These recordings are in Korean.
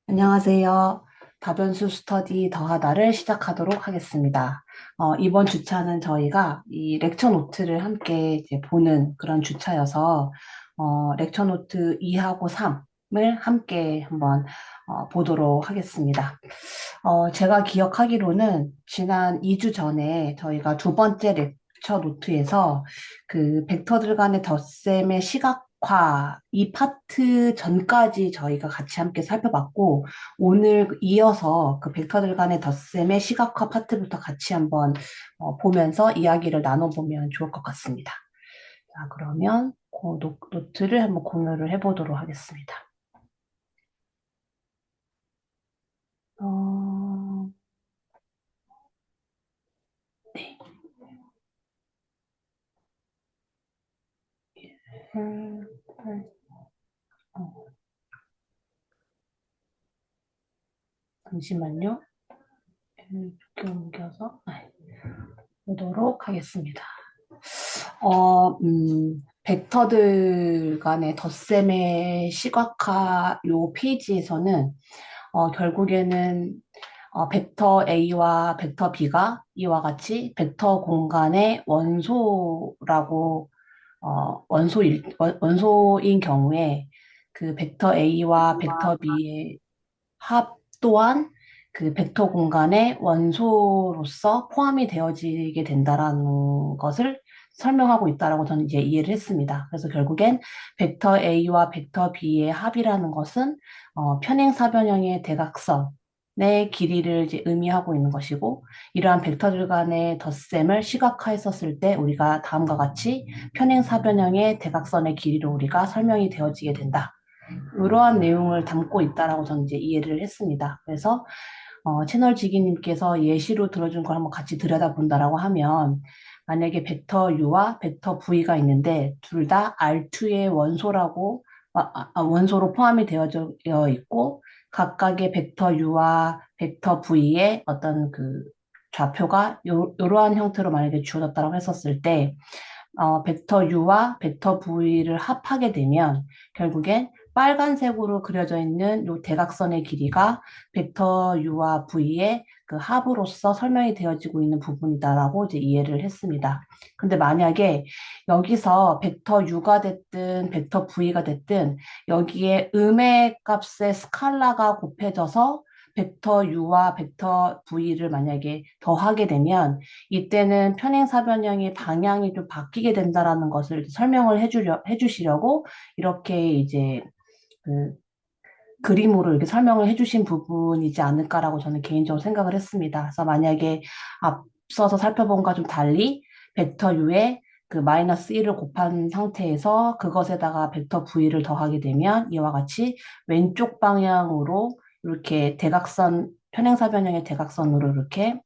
안녕하세요. 다변수 스터디 더하다를 시작하도록 하겠습니다. 이번 주차는 저희가 이 렉처 노트를 함께 이제 보는 그런 주차여서 렉처 노트 2하고 3을 함께 한번 보도록 하겠습니다. 제가 기억하기로는 지난 2주 전에 저희가 두 번째 렉처 노트에서 그 벡터들 간의 덧셈의 시각화 이 파트 전까지 저희가 같이 함께 살펴봤고 오늘 이어서 그 벡터들 간의 덧셈의 시각화 파트부터 같이 한번 보면서 이야기를 나눠보면 좋을 것 같습니다. 자, 그러면 그 노트를 한번 공유를 해보도록 하겠습니다. 어, 네. 음, 어, 잠시만요. 이렇게 옮겨서 보도록 하겠습니다. 벡터들 간의 덧셈의 시각화 요 페이지에서는 결국에는 벡터 A와 벡터 B가 이와 같이 벡터 공간의 원소라고 원소인 경우에 그 벡터 A와 벡터 B의 합 또한 그 벡터 공간의 원소로서 포함이 되어지게 된다라는 것을 설명하고 있다라고 저는 이제 이해를 했습니다. 그래서 결국엔 벡터 A와 벡터 B의 합이라는 것은 편행사변형의 대각선의 길이를 이제 의미하고 있는 것이고 이러한 벡터들 간의 덧셈을 시각화했었을 때 우리가 다음과 같이 편행사변형의 대각선의 길이로 우리가 설명이 되어지게 된다. 이러한 내용을 담고 있다라고 저는 이제 이해를 했습니다. 그래서 채널 지기님께서 예시로 들어준 걸 한번 같이 들여다본다라고 하면 만약에 벡터 U와 벡터 V가 있는데 둘 다 R2의 원소라고 원소로 포함이 되어져 있고 각각의 벡터 U와 벡터 V의 어떤 그 좌표가 이러한 형태로 만약에 주어졌다고 했었을 때 벡터 U와 벡터 V를 합하게 되면 결국엔 빨간색으로 그려져 있는 이 대각선의 길이가 벡터 U와 V의 그 합으로서 설명이 되어지고 있는 부분이다라고 이제 이해를 했습니다. 근데 만약에 여기서 벡터 U가 됐든 벡터 V가 됐든 여기에 음의 값의 스칼라가 곱해져서 벡터 U와 벡터 V를 만약에 더하게 되면 이때는 편행사변형의 방향이 좀 바뀌게 된다라는 것을 설명을 해주시려고 이렇게 이제 그 그림으로 이렇게 설명을 해주신 부분이지 않을까라고 저는 개인적으로 생각을 했습니다. 그래서 만약에 앞서서 살펴본 것과 좀 달리 벡터 U에 그 마이너스 1을 곱한 상태에서 그것에다가 벡터 V를 더하게 되면 이와 같이 왼쪽 방향으로 이렇게 대각선, 편행사변형의 대각선으로 이렇게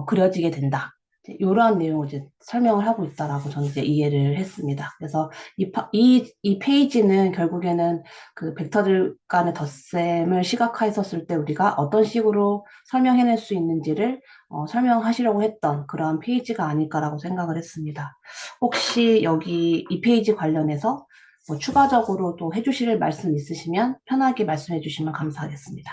그려지게 된다. 이러한 내용을 이제 설명을 하고 있다라고 저는 이제 이해를 했습니다. 그래서 이 페이지는 결국에는 그 벡터들 간의 덧셈을 시각화했었을 때 우리가 어떤 식으로 설명해낼 수 있는지를 설명하시려고 했던 그런 페이지가 아닐까라고 생각을 했습니다. 혹시 여기 이 페이지 관련해서 뭐 추가적으로 또 해주실 말씀 있으시면 편하게 말씀해 주시면 감사하겠습니다.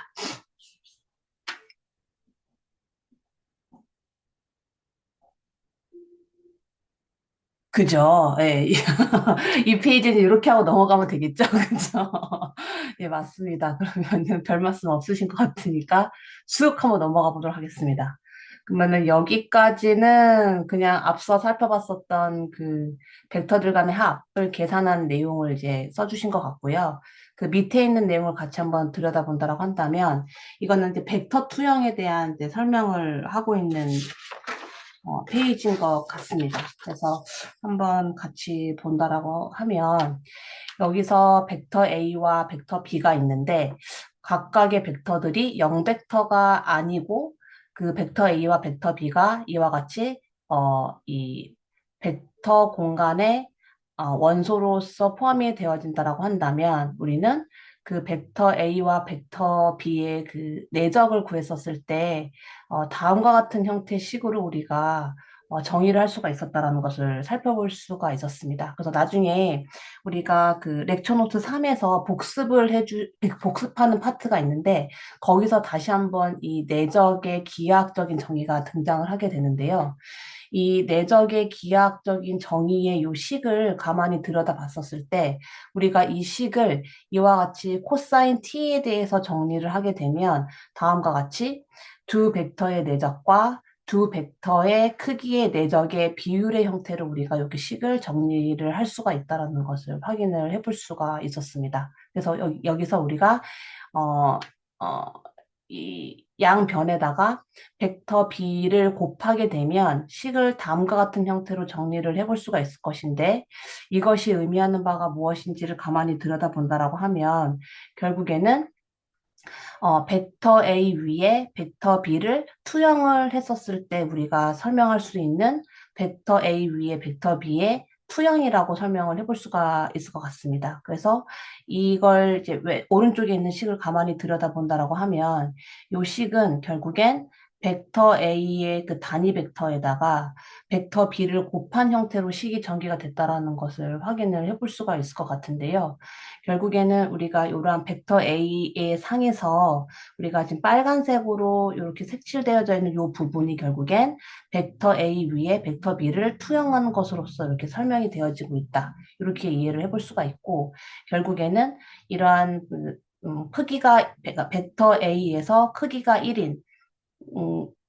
그죠? 예. 이 페이지는 이렇게 하고 넘어가면 되겠죠? 그죠? 예, 맞습니다. 그러면 별 말씀 없으신 것 같으니까 쑥 한번 넘어가 보도록 하겠습니다. 그러면은 여기까지는 그냥 앞서 살펴봤었던 그 벡터들 간의 합을 계산한 내용을 이제 써주신 것 같고요. 그 밑에 있는 내용을 같이 한번 들여다본다라고 한다면 이거는 이제 벡터 투영에 대한 이제 설명을 하고 있는 페이지인 것 같습니다. 그래서 한번 같이 본다라고 하면 여기서 벡터 A와 벡터 B가 있는데 각각의 벡터들이 0벡터가 아니고 그 벡터 A와 벡터 B가 이와 같이 이 벡터 공간의 원소로서 포함이 되어진다라고 한다면 우리는 그 벡터 A와 벡터 B의 그 내적을 구했었을 때 다음과 같은 형태의 식으로 우리가 정의를 할 수가 있었다라는 것을 살펴볼 수가 있었습니다. 그래서 나중에 우리가 그 렉처 노트 3에서 복습하는 파트가 있는데 거기서 다시 한번 이 내적의 기하학적인 정의가 등장을 하게 되는데요. 이 내적의 기하학적인 정의의 요 식을 가만히 들여다봤었을 때 우리가 이 식을 이와 같이 코사인 t에 대해서 정리를 하게 되면 다음과 같이 두 벡터의 내적과 두 벡터의 크기의 내적의 비율의 형태로 우리가 이렇게 식을 정리를 할 수가 있다는 것을 확인을 해볼 수가 있었습니다. 그래서 여기서 우리가 어, 어, 이 양변에다가 벡터 b를 곱하게 되면 식을 다음과 같은 형태로 정리를 해볼 수가 있을 것인데 이것이 의미하는 바가 무엇인지를 가만히 들여다본다라고 하면 결국에는 벡터 A 위에 벡터 B를 투영을 했었을 때 우리가 설명할 수 있는 벡터 A 위에 벡터 B의 투영이라고 설명을 해볼 수가 있을 것 같습니다. 그래서 이걸 이제 왜 오른쪽에 있는 식을 가만히 들여다본다라고 하면 이 식은 결국엔 벡터 A의 그 단위 벡터에다가 벡터 B를 곱한 형태로 식이 전개가 됐다라는 것을 확인을 해볼 수가 있을 것 같은데요. 결국에는 우리가 이러한 벡터 A의 상에서 우리가 지금 빨간색으로 이렇게 색칠되어져 있는 이 부분이 결국엔 벡터 A 위에 벡터 B를 투영하는 것으로서 이렇게 설명이 되어지고 있다. 이렇게 이해를 해볼 수가 있고 결국에는 이러한 크기가 그러니까 벡터 A에서 크기가 1인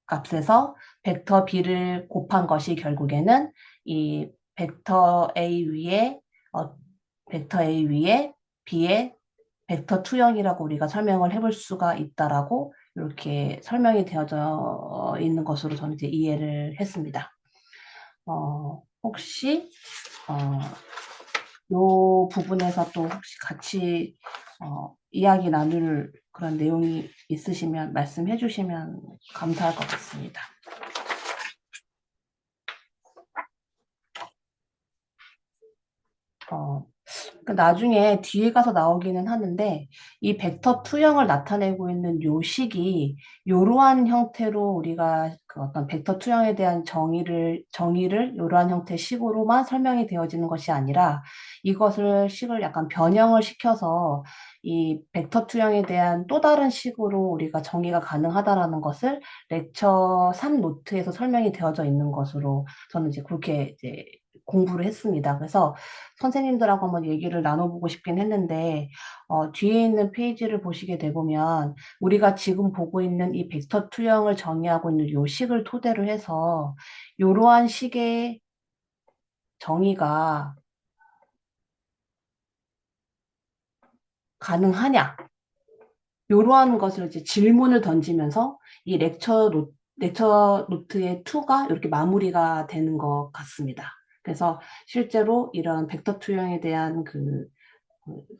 값에서 벡터 B를 곱한 것이 결국에는 이 벡터 A 위에 어, 벡터 A 위에 B의 벡터 투영이라고 우리가 설명을 해볼 수가 있다라고 이렇게 설명이 되어져 있는 것으로 저는 이제 이해를 했습니다. 혹시 이 부분에서 또 혹시 같이 이야기 나눌 그런 내용이 있으시면 말씀해 주시면 감사할 것 같습니다. 어, 나중에 뒤에 가서 나오기는 하는데 이 벡터 투영을 나타내고 있는 요식이 이러한 형태로 우리가 그 어떤 벡터 투영에 대한 정의를 이러한 형태의 식으로만 설명이 되어지는 것이 아니라 이것을 식을 약간 변형을 시켜서 이 벡터 투영에 대한 또 다른 식으로 우리가 정의가 가능하다라는 것을 렉처 3 노트에서 설명이 되어져 있는 것으로 저는 이제 그렇게 이제 공부를 했습니다. 그래서 선생님들하고 한번 얘기를 나눠보고 싶긴 했는데, 뒤에 있는 페이지를 보시게 되보면, 우리가 지금 보고 있는 이 벡터 투영을 정의하고 있는 요 식을 토대로 해서, 이러한 식의 정의가 가능하냐? 이러한 것을 이제 질문을 던지면서 이 렉처 노트의 2가 이렇게 마무리가 되는 것 같습니다. 그래서 실제로 이런 벡터 투영에 대한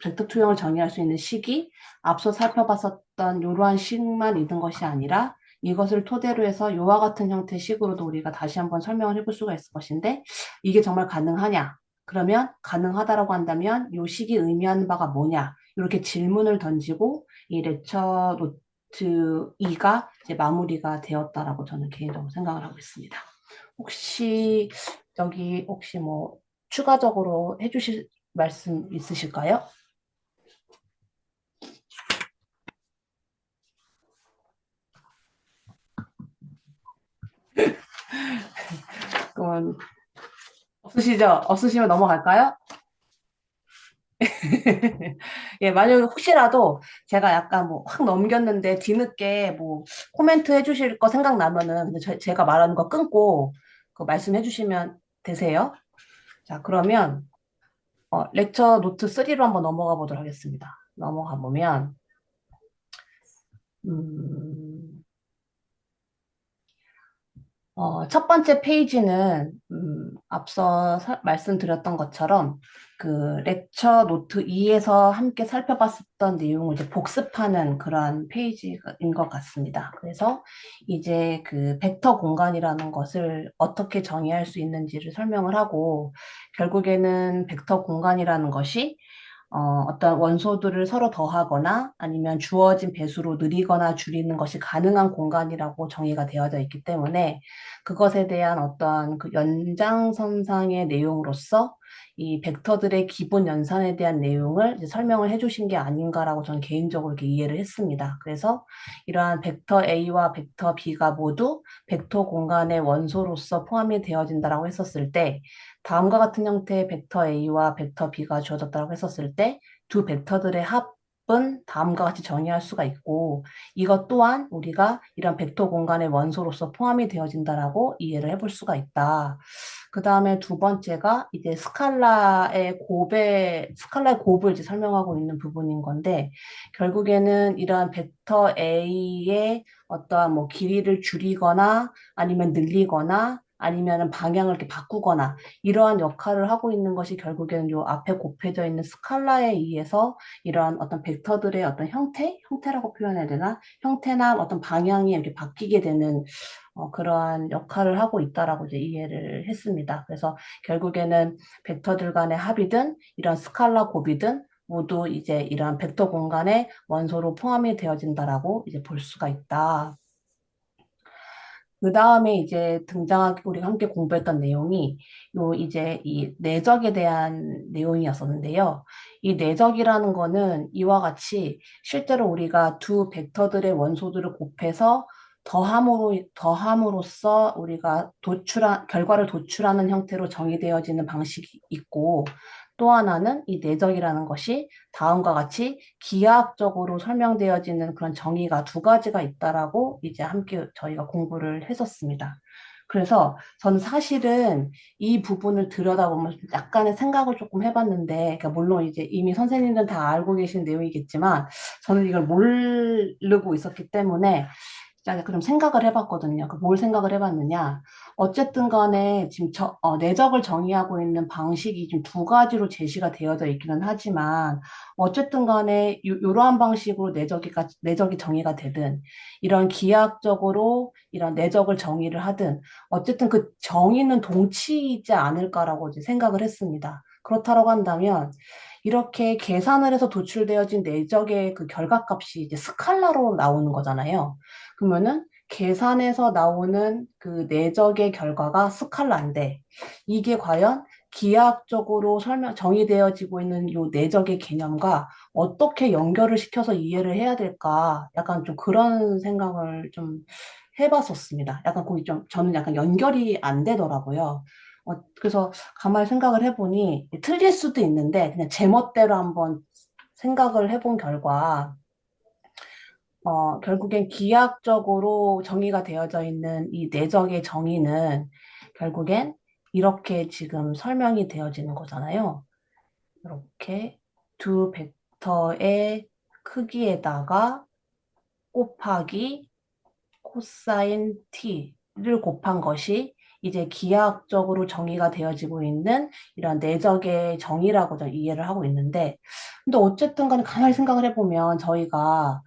벡터 투영을 정의할 수 있는 식이 앞서 살펴봤었던 이러한 식만 있는 것이 아니라 이것을 토대로 해서 이와 같은 형태의 식으로도 우리가 다시 한번 설명을 해볼 수가 있을 것인데 이게 정말 가능하냐? 그러면 가능하다라고 한다면 이 식이 의미하는 바가 뭐냐? 이렇게 질문을 던지고 이 렉처 노트 2가 이제 마무리가 되었다라고 저는 개인적으로 생각을 하고 있습니다. 혹시 여기 혹시 뭐 추가적으로 해주실 말씀 있으실까요? 그건 없으시죠? 없으시면 넘어갈까요? 예, 만약에 혹시라도 제가 약간 뭐 확 넘겼는데 뒤늦게 뭐 코멘트 해주실 거 생각나면은 제가 말하는 거 끊고 그 말씀해 주시면 되세요. 자, 그러면 렉처 노트 3로 한번 넘어가 보도록 하겠습니다. 넘어가 보면 음, 첫 번째 페이지는 앞서 말씀드렸던 것처럼 그 렉처 노트 2에서 함께 살펴봤었던 내용을 이제 복습하는 그러한 페이지인 것 같습니다. 그래서 이제 그 벡터 공간이라는 것을 어떻게 정의할 수 있는지를 설명을 하고 결국에는 벡터 공간이라는 것이 어떤 원소들을 서로 더하거나 아니면 주어진 배수로 늘리거나 줄이는 것이 가능한 공간이라고 정의가 되어져 있기 때문에 그것에 대한 어떤 그 연장선상의 내용으로서 이 벡터들의 기본 연산에 대한 내용을 이제 설명을 해주신 게 아닌가라고 저는 개인적으로 이렇게 이해를 했습니다. 그래서 이러한 벡터 A와 벡터 B가 모두 벡터 공간의 원소로서 포함이 되어진다라고 했었을 때 다음과 같은 형태의 벡터 A와 벡터 B가 주어졌다고 했었을 때 두 벡터들의 합은 다음과 같이 정의할 수가 있고 이것 또한 우리가 이런 벡터 공간의 원소로서 포함이 되어진다라고 이해를 해볼 수가 있다. 그 다음에 두 번째가 이제 스칼라의 곱을 이제 설명하고 있는 부분인 건데, 결국에는 이러한 벡터 A의 어떠한 뭐 길이를 줄이거나 아니면 늘리거나 아니면 방향을 이렇게 바꾸거나 이러한 역할을 하고 있는 것이 결국에는 요 앞에 곱해져 있는 스칼라에 의해서 이러한 어떤 벡터들의 어떤 형태라고 표현해야 되나? 형태나 어떤 방향이 이렇게 바뀌게 되는 그러한 역할을 하고 있다라고 이제 이해를 했습니다. 그래서 결국에는 벡터들 간의 합이든 이런 스칼라 곱이든 모두 이제 이러한 벡터 공간의 원소로 포함이 되어진다라고 이제 볼 수가 있다. 그 다음에 이제 등장하기 우리가 함께 공부했던 내용이 요 이제 이 내적에 대한 내용이었었는데요. 이 내적이라는 거는 이와 같이 실제로 우리가 두 벡터들의 원소들을 곱해서 더함으로써 우리가 결과를 도출하는 형태로 정의되어지는 방식이 있고 또 하나는 이 내적이라는 것이 다음과 같이 기하학적으로 설명되어지는 그런 정의가 두 가지가 있다라고 이제 함께 저희가 공부를 했었습니다. 그래서 저는 사실은 이 부분을 들여다보면 약간의 생각을 조금 해봤는데, 그러니까 물론 이제 이미 선생님들은 다 알고 계신 내용이겠지만, 저는 이걸 모르고 있었기 때문에 약간 좀 생각을 해봤거든요. 뭘 생각을 해봤느냐. 어쨌든 간에 지금 내적을 정의하고 있는 방식이 지금 두 가지로 제시가 되어져 있기는 하지만, 어쨌든 간에 이러한 방식으로 내적이 정의가 되든, 이런 기하학적으로 이런 내적을 정의를 하든, 어쨌든 그 정의는 동치이지 않을까라고 이제 생각을 했습니다. 그렇다고 한다면, 이렇게 계산을 해서 도출되어진 내적의 그 결과값이 이제 스칼라로 나오는 거잖아요. 그러면은 계산에서 나오는 그 내적의 결과가 스칼라인데 이게 과연 기하학적으로 정의되어지고 있는 요 내적의 개념과 어떻게 연결을 시켜서 이해를 해야 될까? 약간 좀 그런 생각을 좀 해봤었습니다. 약간 거기 좀 저는 약간 연결이 안 되더라고요. 그래서 가만히 생각을 해보니 틀릴 수도 있는데 그냥 제멋대로 한번 생각을 해본 결과 결국엔 기하학적으로 정의가 되어져 있는 이 내적의 정의는 결국엔 이렇게 지금 설명이 되어지는 거잖아요. 이렇게 두 벡터의 크기에다가 곱하기 코사인 t를 곱한 것이 이제 기하학적으로 정의가 되어지고 있는 이런 내적의 정의라고 저 이해를 하고 있는데, 근데 어쨌든 간에 가만히 생각을 해보면 저희가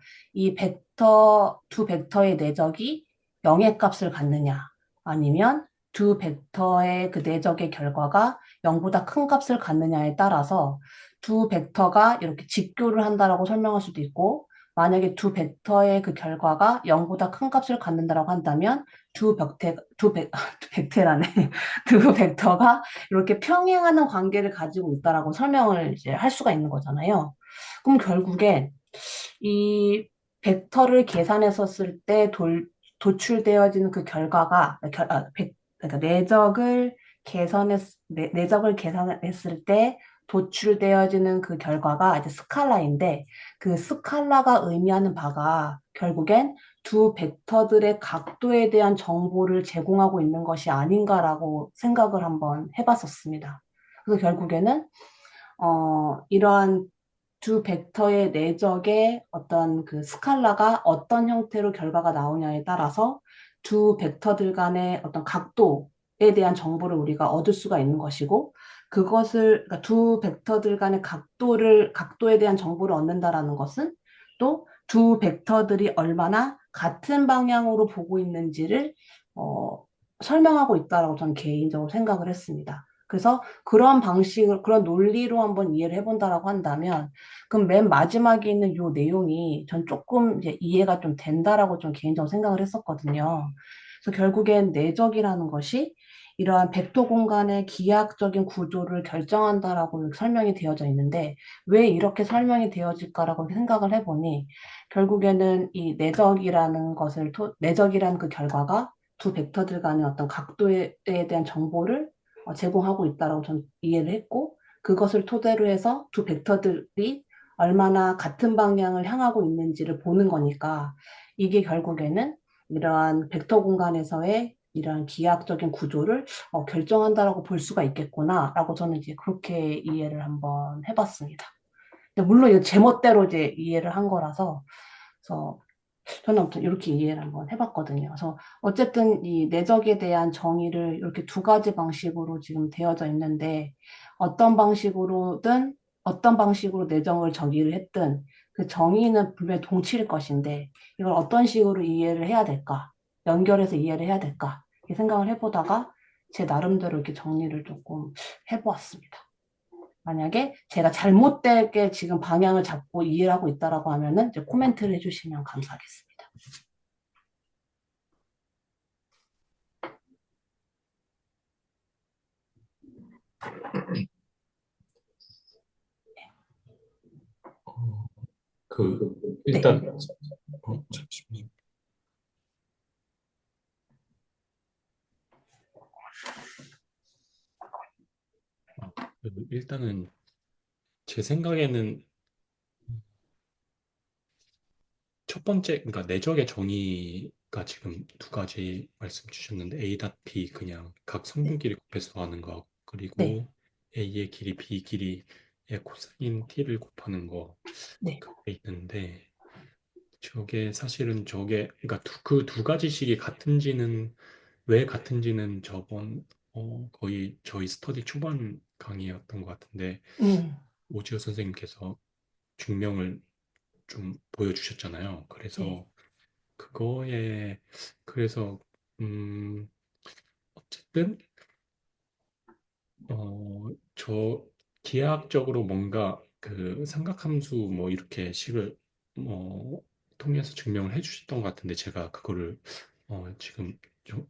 두 벡터의 내적이 0의 값을 갖느냐, 아니면 두 벡터의 그 내적의 결과가 0보다 큰 값을 갖느냐에 따라서 두 벡터가 이렇게 직교를 한다라고 설명할 수도 있고, 만약에 두 벡터의 그 결과가 0보다 큰 값을 갖는다라고 한다면 두 벡테라네. 두 벡터가 이렇게 평행하는 관계를 가지고 있다라고 설명을 이제 할 수가 있는 거잖아요. 그럼 결국엔 이 벡터를 계산했었을 때 도출되어지는 그 결과가 그러니까 내적을 계산했을 때 도출되어지는 그 결과가 이제 스칼라인데 그 스칼라가 의미하는 바가 결국엔 두 벡터들의 각도에 대한 정보를 제공하고 있는 것이 아닌가라고 생각을 한번 해봤었습니다. 그래서 결국에는 이러한 두 벡터의 내적의 어떤 그 스칼라가 어떤 형태로 결과가 나오냐에 따라서 두 벡터들 간의 어떤 각도에 대한 정보를 우리가 얻을 수가 있는 것이고, 그러니까 두 벡터들 간의 각도에 대한 정보를 얻는다라는 것은 또 두 벡터들이 얼마나 같은 방향으로 보고 있는지를 어, 설명하고 있다라고 저는 개인적으로 생각을 했습니다. 그래서 그런 방식을, 그런 논리로 한번 이해를 해본다라고 한다면, 그럼 맨 마지막에 있는 요 내용이 전 조금 이제 이해가 좀 된다라고 좀 개인적으로 생각을 했었거든요. 그래서 결국엔 내적이라는 것이 이러한 벡터 공간의 기하학적인 구조를 결정한다라고 설명이 되어져 있는데, 왜 이렇게 설명이 되어질까라고 생각을 해보니, 결국에는 이 내적이라는 그 결과가 두 벡터들 간의 어떤 각도에 대한 정보를 제공하고 있다고 전 이해를 했고, 그것을 토대로 해서 두 벡터들이 얼마나 같은 방향을 향하고 있는지를 보는 거니까, 이게 결국에는 이러한 벡터 공간에서의 이러한 기하학적인 구조를 결정한다라고 볼 수가 있겠구나라고 저는 이제 그렇게 이해를 한번 해봤습니다. 근데 물론 이거 제멋대로 이제 이해를 한 거라서, 그래서 저는 아무튼 이렇게 이해를 한번 해봤거든요. 그래서 어쨌든 이 내적에 대한 정의를 이렇게 두 가지 방식으로 지금 되어져 있는데, 어떤 방식으로든 어떤 방식으로 내정을 정의를 했든 그 정의는 분명히 동치일 것인데, 이걸 어떤 식으로 이해를 해야 될까? 연결해서 이해를 해야 될까? 이렇게 생각을 해보다가 제 나름대로 이렇게 정리를 조금 해보았습니다. 만약에 제가 잘못되게 지금 방향을 잡고 이해를 하고 있다라고 하면은 이제 코멘트를 해주시면 감사하겠습니다. 어, 그 네, 일단 잠시만요. 아, 일단은 제 생각에는 첫 번째, 그러니까 내적의 정의가 지금 두 가지 말씀 주셨는데 A.P 그냥 각 네, 성분끼리 곱해서 하는 거, 네, 그리고 A의 길이 B 길이의 코사인 T를 곱하는 거, 네, 그게 있는데 저게 사실은 저게 그러니까 그 두 가지식이 같은지는 왜 같은지는 저번 거의 저희 스터디 초반 강의였던 것 같은데 음, 오지호 선생님께서 증명을 좀 보여주셨잖아요. 네, 그래서 그거에 그래서 음 어쨌든 저 기하학적으로 뭔가 그 삼각함수 뭐 이렇게 식을 통해서 증명을 해주셨던 것 같은데 제가 그거를 지금 좀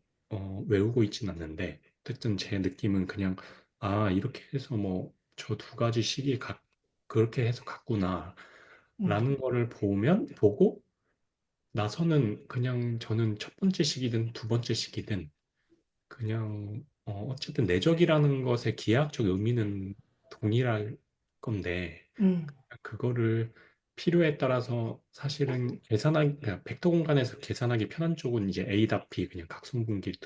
외우고 있진 않는데 어쨌든 제 느낌은 그냥 아 이렇게 해서 뭐 저 두 가지 식이 그렇게 해서 같구나 음, 라는 거를 보고 나서는 그냥 저는 첫 번째 식이든 두 번째 식이든 그냥 어쨌든 내적이라는 것의 기하학적 의미는 동일할 건데 음, 그거를 필요에 따라서 사실은 계산하기 그냥 벡터 공간에서 계산하기 편한 쪽은 이제 A-P 그냥 각성분기해서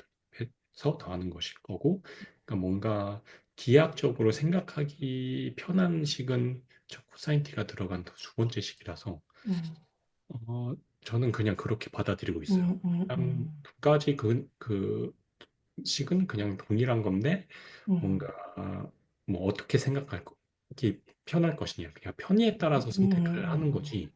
더하는 것일 거고 그러니까 뭔가 기하학적으로 생각하기 편한 식은 저 코사인 T가 들어간 두 번째 식이라서 음, 저는 그냥 그렇게 받아들이고 있어요. 음, 음, 그냥 음, 두 가지 그 식은 그냥 동일한 건데 음, 뭔가 뭐 어떻게 생각하기 편할 것이냐 그냥 편의에 따라서 선택을 하는 거지.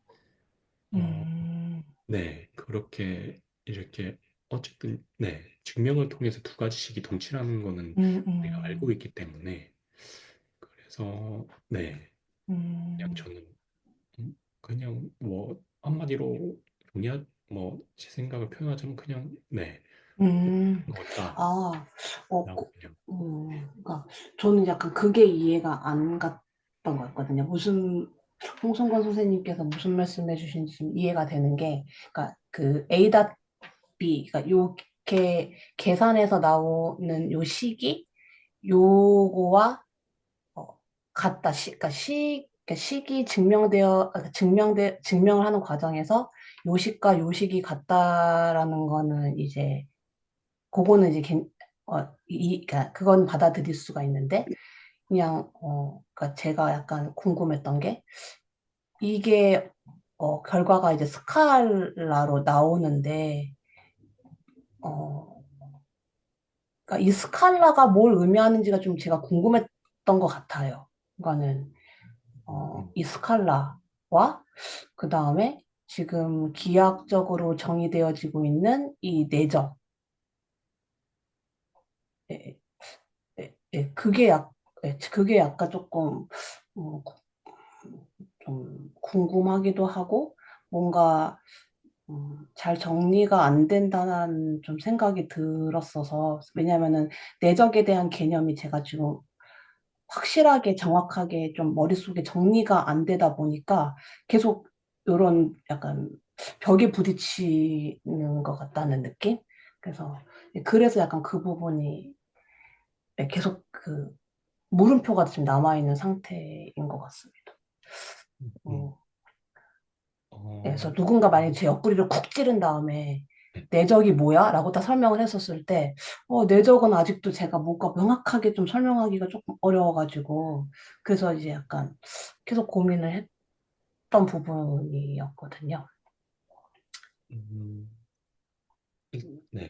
어, 음, 네 그렇게 이렇게 어쨌든 네 증명을 통해서 두 가지씩이 동치라는 거는 우리가 알고 음, 있기 때문에 그래서 네 그냥 음, 저는 그냥 뭐 한마디로 뭐제 생각을 표현하자면 그냥 네 음. 같다라고 아, 그냥 그러니까 저는 약간 그게 이해가 안 갔던 거였거든요. 홍성건 선생님께서 무슨 말씀해 주신지 좀 이해가 되는 게, 그러니까 그 A.B, 그러니까 요게 계산해서 나오는 요 식이 요거와 같다. 그러니까 식이 증명을 하는 과정에서 요식과 요식이 같다라는 거는 이제 그거는 이제 그러니까 그건 받아들일 수가 있는데 그냥 그러니까 제가 약간 궁금했던 게 이게 결과가 이제 스칼라로 나오는데 어 그러니까 이 스칼라가 뭘 의미하는지가 좀 제가 궁금했던 것 같아요. 그러니까는 음, 이 스칼라와 그 다음에 지금 기하학적으로 정의되어지고 있는 이 내적 예, 그게 약간 조금, 음, 좀 궁금하기도 하고, 뭔가, 잘 정리가 안 된다는 좀 생각이 들었어서, 왜냐면은 내적에 대한 개념이 제가 지금 확실하게 정확하게 좀 머릿속에 정리가 안 되다 보니까 계속 이런 약간 벽에 부딪히는 것 같다는 느낌? 그래서 약간 그 부분이 계속 그 물음표가 지금 남아있는 상태인 것 같습니다. 음, 음, 그래서 어, 누군가 만약에 제 옆구리를 쿡 찌른 다음에 네. 내적이 뭐야? 라고 딱 설명을 했었을 때, 내적은 아직도 제가 뭔가 명확하게 좀 설명하기가 조금 어려워가지고, 그래서 이제 약간 계속 고민을 했던 부분이었거든요. 음, 네,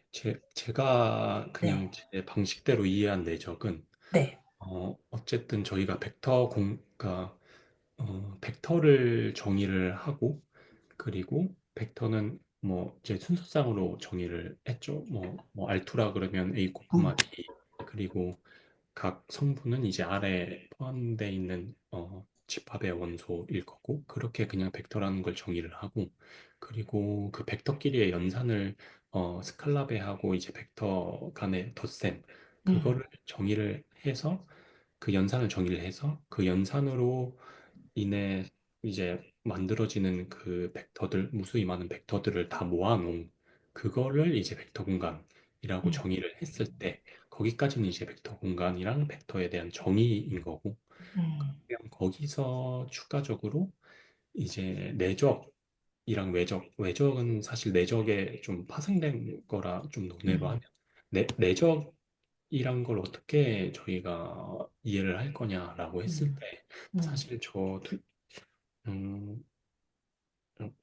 제가 네, 그냥 제 방식대로 이해한 내적은, 네, 어쨌든 저희가 벡터를 정의를 하고, 그리고 벡터는 뭐 이제 순서상으로 정의를 했죠. 뭐 R2라 그러면 A, 음, B, 그리고 각 성분은 이제 R에 포함되어 있는 집합의 원소일 거고, 그렇게 그냥 벡터라는 걸 정의를 하고, 그리고 그 벡터끼리의 연산을 스칼라베하고 이제 벡터 간의 덧셈, 음, 그거를 정의를 해서, 그 연산을 정의를 해서 그 연산으로 인해 이제 만들어지는 그 벡터들, 무수히 많은 벡터들을 다 모아놓은 그거를 이제 벡터 공간이라고 음, 정의를 했을 때, 거기까지는 이제 벡터 공간이랑 벡터에 대한 정의인 거고, 음, 그냥 거기서 추가적으로 이제 외적은 사실 내적에 좀 파생된 거라 좀 논외로 하면, 음, 내적이란 걸 어떻게 저희가 이해를 할 거냐라고 했을 음, 때, 음. 사실 음,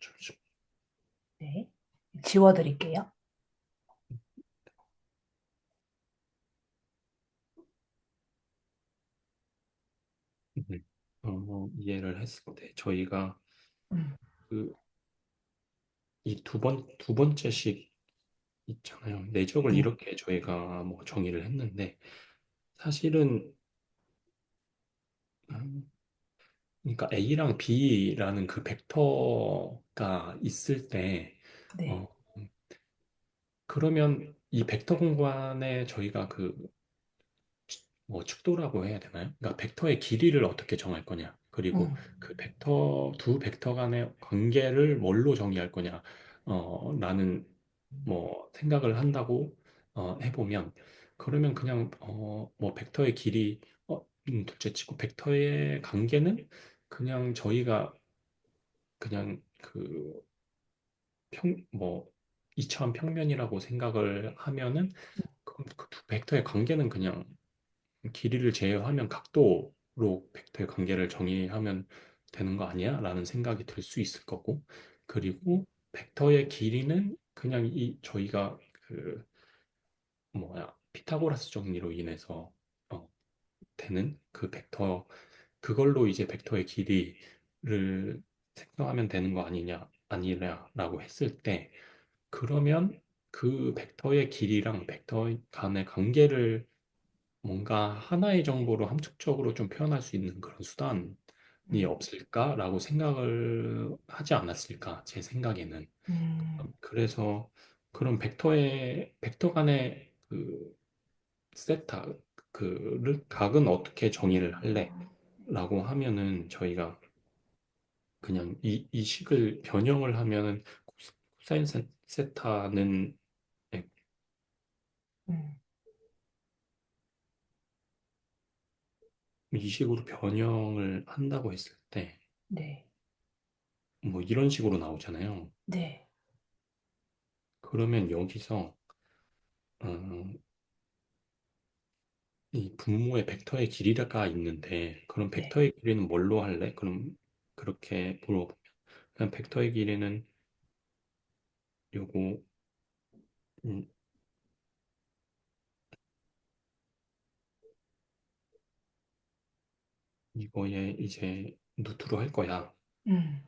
잠시- 네. 지워드릴게요. 음, 이해를 했을 때 저희가 음, 그 이 두 번째식 있잖아요. 내적을 음, 이렇게 저희가 뭐 정의를 했는데, 사실은 음, 그러니까 A랑 B라는 그 벡터가 있을 때, 네, 어, 그러면 이 벡터 공간에 저희가 뭐 축도라고 해야 되나요? 그러니까 벡터의 길이를 어떻게 정할 거냐, 그리고 음, 그 두 벡터 간의 관계를 뭘로 정의할 거냐, 라는 뭐 생각을 한다고 해보면, 그러면 그냥 뭐 벡터의 길이 둘째 치고, 벡터의 관계는 그냥 저희가 그냥 뭐 이차원 평면이라고 생각을 하면은, 그럼 그 두 벡터의 관계는 그냥 길이를 제외하면 각도로 벡터의 관계를 정의하면 되는 거 아니야? 라는 생각이 들 수 있을 거고, 그리고 벡터의 길이는 그냥 저희가 피타고라스 정리로 인해서 어, 되는 그 그걸로 이제 벡터의 길이를 생성하면 되는 거 아니냐라고 했을 때, 그러면 그 벡터의 길이랑 벡터 간의 관계를 뭔가 하나의 정보로 함축적으로 좀 표현할 수 있는 그런 수단이 음, 없을까라고 생각을 하지 않았을까, 제 생각에는. 음, 그래서 그런 벡터 간의 그 세타, 그를 각은 어떻게 정의를 할래? 라고 하면은, 저희가 그냥 이 식을 변형을 하면은, 코사인 세타는 음, 이 식으로 변형을 한다고 했을 때, 네, 뭐 이런 식으로 나오잖아요. 네, 그러면 여기서 음, 이 분모의 벡터의 길이가 있는데, 그럼 네, 벡터의 길이는 뭘로 할래? 그럼 그렇게 물어보면, 그냥 벡터의 길이는 요거 음, 이거에 이제 루트로 할 거야. 음,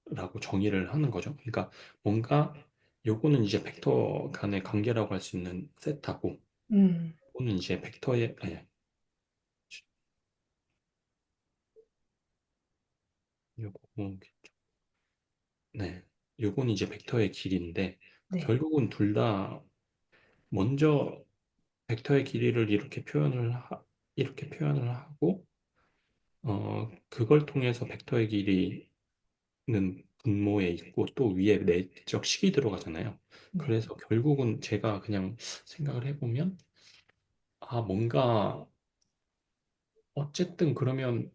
라고 정의를 하는 거죠. 그러니까 뭔가 요거는 이제 벡터 간의 관계라고 할 수 있는 세타고, 음, 요거는 이제 벡터의, 네, 요거, 네, 요거는 이제 벡터의 길이인데, 네, 결국은 둘 다 먼저 벡터의 길이를 이렇게 표현을 하고, 그걸 통해서 벡터의 길이는 분모에 있고, 또 위에 내적 식이 들어가잖아요. 네. 그래서 결국은 제가 그냥 생각을 해보면, 뭔가, 어쨌든 그러면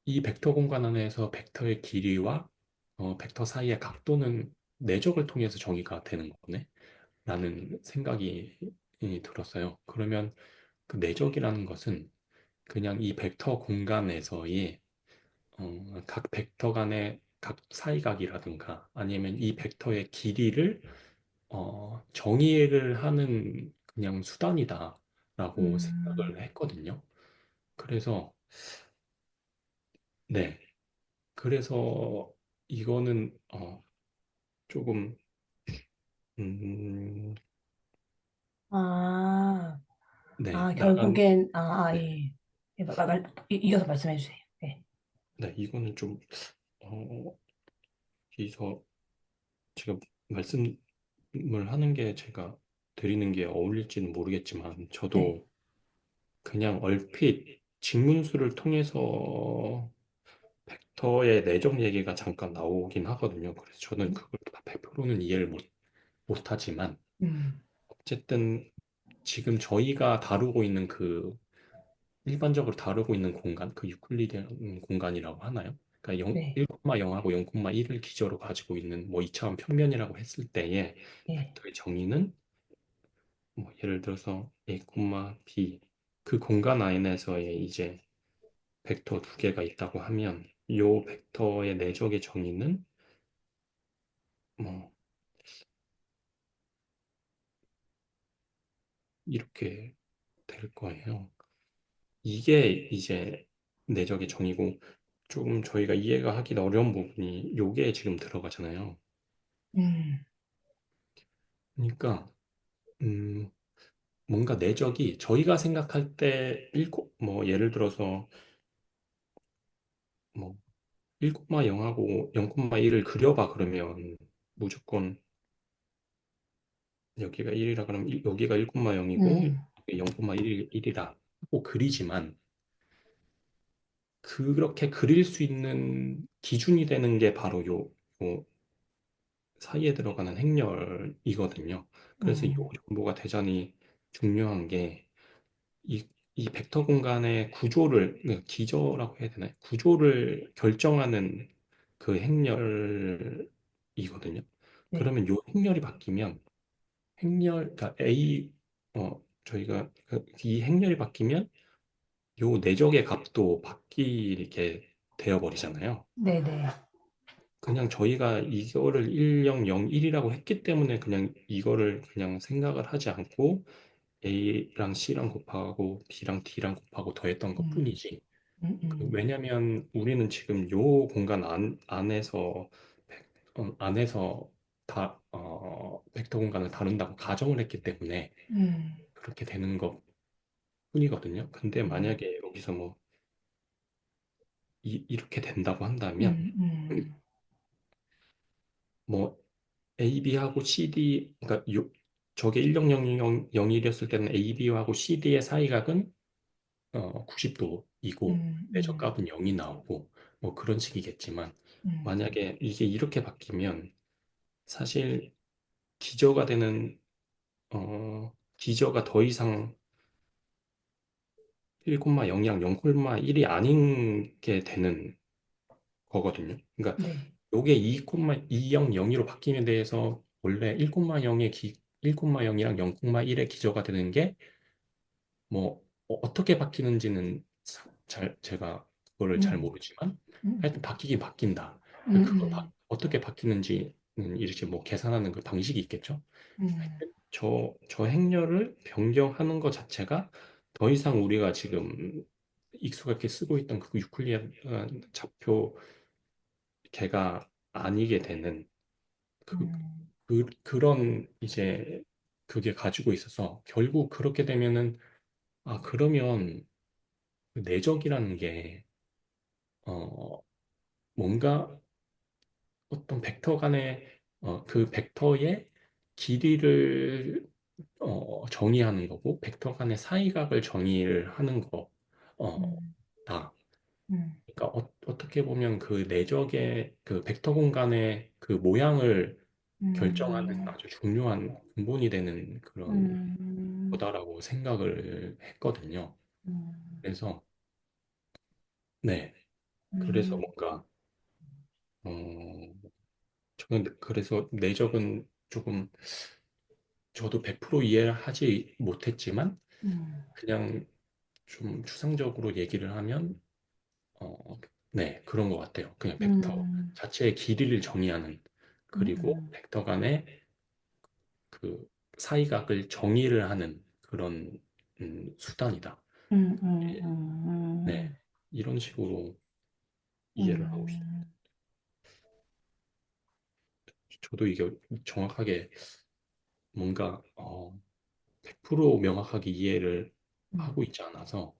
이 벡터 공간 안에서 벡터의 길이와 벡터 사이의 각도는 내적을 통해서 정의가 되는 거네? 라는 생각이 들었어요. 그러면 그 내적이라는 것은 그냥 이 벡터 공간에서의 각 벡터 간의 각 사이각이라든가 아니면 이 벡터의 길이를 정의를 하는 그냥 수단이다라고 음, 생각을 했거든요. 그래서 네, 그래서 이거는 조금 음, 아, 네, 결국엔, 네, 예. 예, 이어서 말씀해 주세요. 네, 네, 이거는 좀 어, 여기서 제가 말씀을 하는 게 제가 드리는 게 어울릴지는 모르겠지만 네, 저도 그냥 얼핏 직문수를 통해서 벡터의 내적 얘기가 잠깐 나오긴 하거든요. 그래서 저는 그걸 다 100%는 이해를 못하지만 음, 어쨌든 지금 저희가 다루고 있는 일반적으로 다루고 있는 공간, 그 유클리드 공간이라고 하나요? 그러니까 네, 1,0하고 0,1을 기저로 가지고 있는 뭐 2차원 평면이라고 했을 때의 네, 벡터의 정의는 뭐 예를 들어서 A, B 그 공간 안에서의 이제 벡터 두 개가 있다고 하면 이 벡터의 내적의 정의는 뭐 이렇게 될 거예요. 이게 이제 내적의 정의고 조금 저희가 이해가 하기 어려운 부분이 요게 지금 들어가잖아요. 음, 그러니까 음, 뭔가 내적이 저희가 생각할 때 뭐 예를 들어서 뭐 1,0하고 0,1을 그려봐 그러면 무조건 여기가 1이라 그러면 여기가 1,0이고 음, 0,1이라 하고 그리지만 그렇게 그릴 수 있는 기준이 되는 게 바로 요 사이에 들어가는 행렬이거든요. 그래서 이 음, 정보가 대단히 중요한 게 이, 이 벡터 공간의 구조를, 기저라고 해야 되나요? 구조를 결정하는 그 행렬이거든요. 네, 그러면 요 행렬이 바뀌면, 그러니까 저희가 이 행렬이 바뀌면 요 내적의 값도 바뀌게 되어버리잖아요. 네, 네, 그냥 저희가 이거를 1001이라고 했기 때문에 그냥 이거를 그냥 생각을 하지 않고 A랑 C랑 곱하고 B랑 D랑 곱하고 더했던 음, 것뿐이지. 음, 왜냐면 우리는 지금 요 공간 안에서 벡터 공간을 다룬다고 가정을 했기 때문에 음, 그렇게 되는 것뿐이거든요. 근데 음, 만약에 여기서 뭐 이렇게 된다고 한다면 음, 음, 뭐 AB하고 CD, 그러니까 저게 1000일이었을 때는 AB하고 CD의 사이각은 90도이고 음, 내적값은 0이 나오고 뭐 그런 식이겠지만 음, 만약에 이게 이렇게 바뀌면 사실 기저가 되는 기저가 더 이상 1,0양 0,1이 아닌 게 되는 거거든요. 그러니까 네, 요게 2,200으로 바뀜에 대해서 원래 1,0이랑 0,1의 기저가 되는 게 뭐 떻게 바뀌는지는 제가 그거를 잘 음, 모르지만 음, 하여튼 바뀌긴 바뀐다. 그걸 음, 어떻게 바뀌는지는 이렇게 뭐 계산하는 그 방식이 있겠죠. 음, 하여튼 저 행렬을 변경하는 것 자체가 더 이상 우리가 지금 익숙하게 쓰고 있던 그 유클리안 좌표 걔가 아니게 되는 음, 그런 이제 그게 가지고 있어서 결국 그렇게 되면은 아, 그러면 그 내적이라는 게, 뭔가 어떤 벡터 간의, 그 벡터의 길이를 정의하는 거고, 벡터 간의 사이각을 정의를 하는 거, 음, 다. 음, 그러니까 떻게 보면 그 내적의 그 벡터 공간의 그 모양을 결정하는 음, 아주 중요한 근본이 되는 그런 음, 거다라고 생각을 했거든요. 음, 그래서, 네. 그래서 음, 뭔가, 저는 그래서 내적은 조금 저도 100% 이해하지 못했지만, 음, 그냥 좀 추상적으로 얘기를 하면, 어, 네, 그런 것 같아요. 그냥 벡터 음, 자체의 길이를 정의하는, 그리고 음, 벡터 간의 그 사이각을 정의를 하는 그런 수단이다. 예, 네, 이런 식으로 이해를 하고 있어요. 음, 저도 이게 정확하게 뭔가 100% 명확하게 이해를 음, 하고 있지 않아서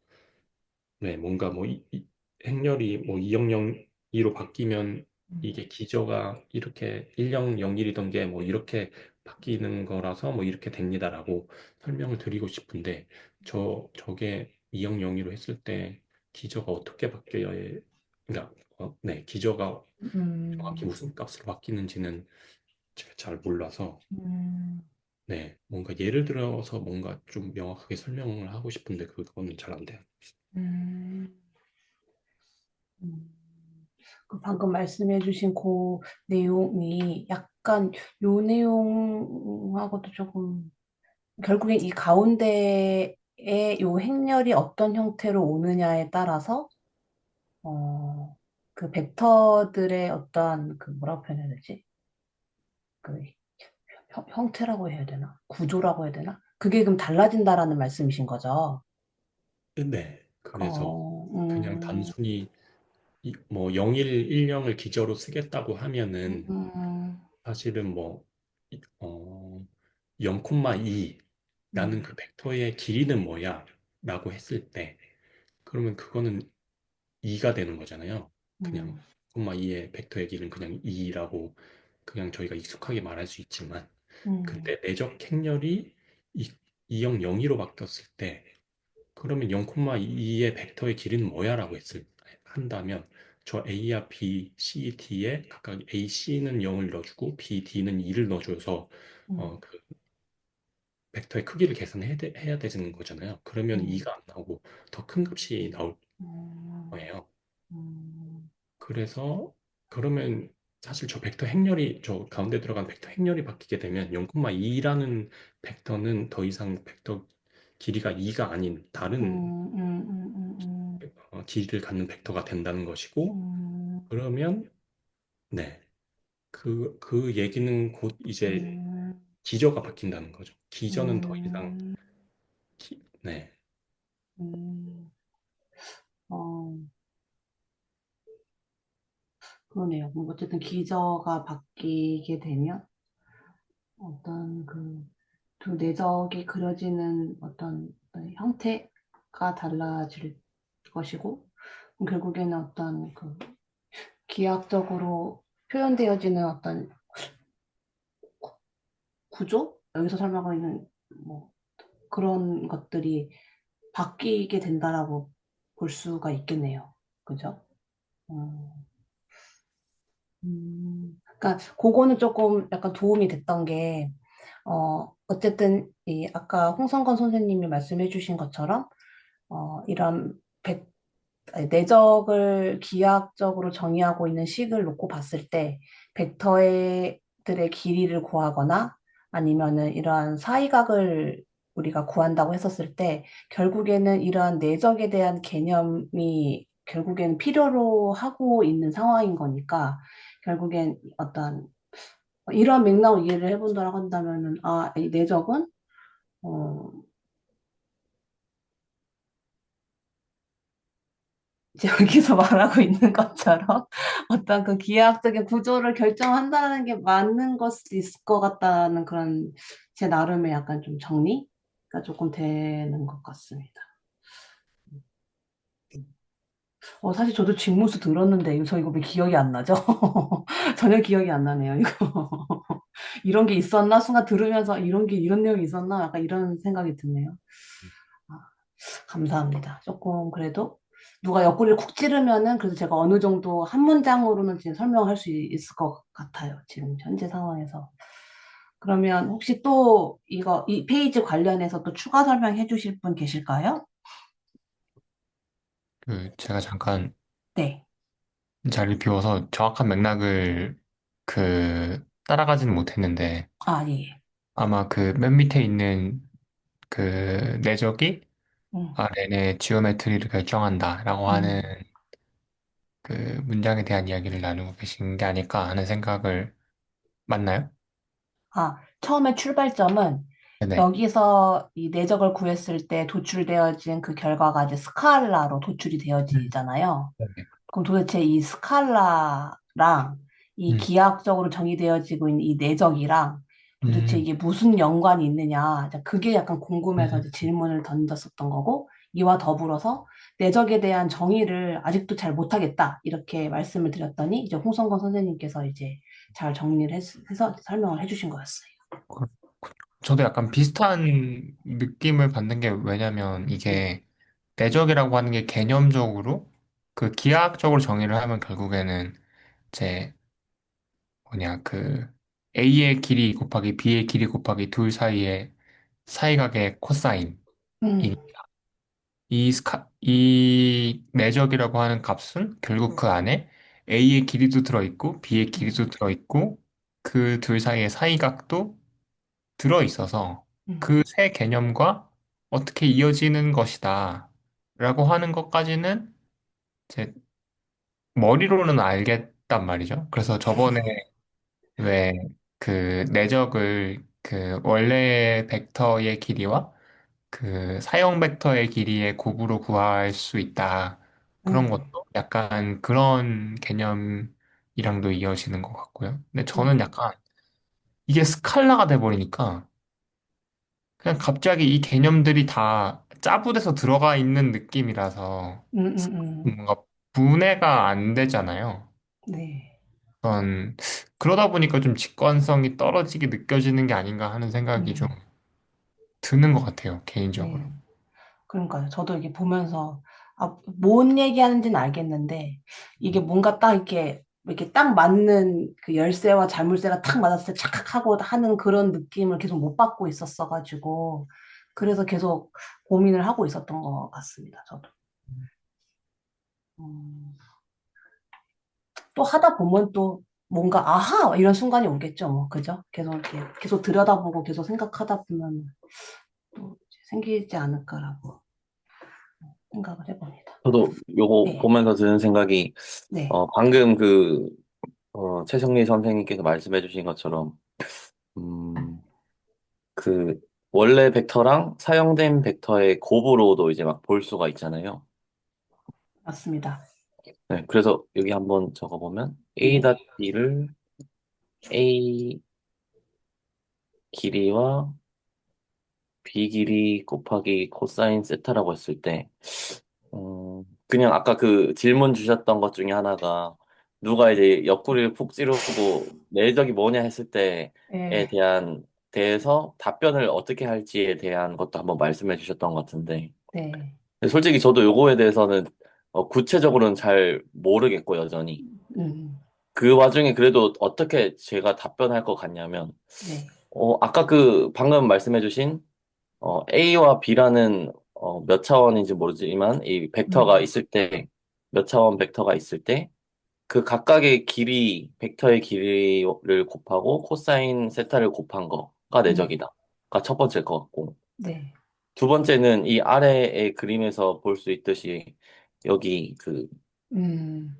네, 뭔가 뭐 행렬이 뭐 200이로 바뀌면 음, 이게 기저가 이렇게 1001이던 게 뭐 이렇게 바뀌는 거라서 뭐 이렇게 됩니다라고 설명을 드리고 싶은데 저게 200이로 했을 때 기저가 어떻게 바뀌어야 그러니까 네, 기저가 정확히 음, 무슨 값으로 바뀌는지는 제가 잘 몰라서 음, 네, 뭔가 예를 들어서 뭔가 좀 명확하게 설명을 하고 싶은데 그거는 잘 안 돼요. 음, 음. 그 방금 말씀해주신 그 내용이 약간 요 내용하고도 조금 결국엔 이 가운데에 요 행렬이 어떤 형태로 오느냐에 따라서 어, 그 벡터들의 어떤 그 뭐라고 표현해야 되지? 그 형태라고 해야 되나? 구조라고 해야 되나? 그게 그럼 달라진다라는 말씀이신 거죠? 네, 그래서 어, 그냥 단순히 뭐 01, 10을 기저로 쓰겠다고 하면은 음, 사실은 뭐 0,2라는 음, 그 벡터의 길이는 뭐야? 라고 했을 때 그러면 그거는 2가 되는 거잖아요. 그냥 음, 0,2의 벡터의 길이는 그냥 2라고 그냥 저희가 익숙하게 말할 수 있지만 음, 근데 내적 행렬이 2002로 바뀌었을 때 그러면 0,2의 벡터의 길이는 뭐야라고 한다면 저 A와 B, C, D에 각각 A, C는 0을 넣어주고 B, D는 2를 넣어줘서 음, 그 벡터의 크기를 해야 되는 거잖아요. 그러면 음, 2가 안 나오고 더 큰 값이 나올 음, 거예요. 음, 그래서 그러면 사실 저 벡터 행렬이 저 가운데 들어간 벡터 행렬이 바뀌게 되면 0,2라는 벡터는 더 이상 벡터 길이가 2가 아닌 다른 길이를 갖는 벡터가 된다는 것이고 음, 그러면 네. 그 얘기는 곧 이제 음, 기저가 바뀐다는 거죠. 기저는 더 이상 음, 네. 음, 어, 그러네요. 뭐 어쨌든 기저가 바뀌게 되면 어떤 그 두 내적이 그려지는 어떤 형태가 달라질 것이고 결국에는 어떤 그 기하학적으로 표현되어지는 어떤 구조? 여기서 설명하고 있는 뭐 그런 것들이 바뀌게 된다라고 볼 수가 있겠네요. 그죠? 음, 그러니까 그거는 조금 약간 도움이 됐던 게 어쨌든 이 아까 홍성건 선생님이 말씀해 주신 것처럼 이런 내적을 기하학적으로 정의하고 있는 식을 놓고 봤을 때 벡터들의 길이를 구하거나 아니면은 이러한 사이각을 우리가 구한다고 했었을 때 결국에는 이러한 내적에 대한 개념이 결국에는 필요로 하고 있는 상황인 거니까 결국엔 어떤 이러한 맥락을 이해를 해본다고 한다면은 이 내적은 어, 이제 여기서 말하고 있는 것처럼 어떤 그 기하학적인 구조를 결정한다는 게 맞는 것이 있을 것 같다는 그런 제 나름의 약간 좀 정리가 조금 되는 것 같습니다. 사실 저도 직무수 들었는데 저 이거 왜 기억이 안 나죠? 전혀 기억이 안 나네요, 이거. 이런 게 있었나? 순간 들으면서 이런 내용이 있었나? 약간 이런 생각이 드네요. 아, 감사합니다. 조금 그래도 누가 옆구리를 쿡 찌르면은 그래도 제가 어느 정도 한 문장으로는 지금 설명할 수 있을 것 같아요. 지금 현재 상황에서. 그러면 혹시 또 이 페이지 관련해서 또 추가 설명해 주실 분 계실까요? 제가 잠깐 네. 자리를 비워서 정확한 맥락을 따라가지는 못했는데, 아, 예. 아마 그 맨 밑에 있는 그 내적이 음, RN의 지오메트리를 결정한다라고 하는 음. 그 문장에 대한 이야기를 나누고 계신 게 아닐까 하는 생각을, 맞나요? 처음에 출발점은 네네. 여기서 이 내적을 구했을 때 도출되어진 그 결과가 이제 스칼라로 도출이 되어지잖아요. 네네. 그럼 도대체 이 스칼라랑 이 음, 기하학적으로 정의되어지고 있는 이 내적이랑 도대체 음, 이게 무슨 연관이 있느냐. 이제 그게 약간 궁금해서 음. 이제 질문을 던졌었던 거고, 이와 더불어서 내적에 대한 정의를 아직도 잘 못하겠다. 이렇게 말씀을 드렸더니, 이제 홍성건 선생님께서 이제 잘 정리를 해서 설명을 해주신 거였어요. 저도 약간 비슷한 느낌을 받는 게 왜냐면 이게 내적이라고 하는 게 개념적으로 그 기하학적으로 정의를 하면 결국에는 제 뭐냐 A의 길이 곱하기 B의 길이 곱하기 둘 사이의 사이각의 코사인 음, 이 내적이라고 하는 값은 결국 그 안에 A의 길이도 들어있고 B의 음, 길이도 들어있고 그 둘 사이의 사이각도 들어있어서 음, 그 세 개념과 어떻게 이어지는 것이다 라고 하는 것까지는 제 머리로는 알겠단 말이죠. 그래서 저번에 왜 그 내적을 그 원래 벡터의 길이와 그 사용 벡터의 길이의 곱으로 구할 수 있다. 그런 음, 것도 약간 그런 개념이랑도 이어지는 것 같고요. 근데 저는 음, 약간 이게 스칼라가 돼버리니까 그냥 갑자기 이 개념들이 다 짜부돼서 들어가 있는 느낌이라서 음. 뭔가 분해가 안 되잖아요. 네. 그러다 보니까 좀 직관성이 떨어지게 느껴지는 게 아닌가 하는 생각이 좀 음, 드는 것 같아요, 개인적으로. 네. 그러니까요. 저도 이게 보면서, 뭔 얘기하는지는 알겠는데, 이게 뭔가 딱 이렇게 딱 맞는 그 열쇠와 자물쇠가 탁 맞았을 때 착각하고 하는 그런 느낌을 계속 못 받고 있었어가지고, 그래서 계속 고민을 하고 있었던 것 같습니다. 저도. 음, 또 하다 보면 또 뭔가, 아하! 이런 순간이 오겠죠. 뭐, 그죠? 계속 들여다보고 계속 생각하다 보면 또 생기지 않을까라고 생각을 해봅니다. 저도 요거 네, 보면서 드는 생각이, 네, 방금 최성리 선생님께서 말씀해 주신 것처럼, 음, 그, 원래 벡터랑 사용된 벡터의 곱으로도 이제 막 볼 수가 있잖아요. 맞습니다. 네, 그래서 여기 한번 적어보면, 네, A.B를 A 길이와 B 길이 곱하기 코사인 세타라고 했을 때, 그냥 아까 그 질문 주셨던 것 중에 하나가 누가 이제 옆구리를 푹 찌르고 내적이 뭐냐 했을 때에 네, 대해서 답변을 어떻게 할지에 대한 것도 한번 말씀해 주셨던 것 같은데 네, 근데 솔직히 저도 요거에 대해서는 구체적으로는 잘 모르겠고 여전히 음, 그 와중에 그래도 어떻게 제가 답변할 것 같냐면 네, 아까 그 방금 말씀해 주신 A와 B라는 몇 차원인지 모르지만 이 벡터가 음, 있을 때 몇 차원 벡터가 있을 때 그 각각의 길이 벡터의 길이를 곱하고 코사인 세타를 곱한 거가 음, 내적이다가 첫 번째일 것 같고 네, 두 번째는 이 아래의 그림에서 볼 수 있듯이 여기 음,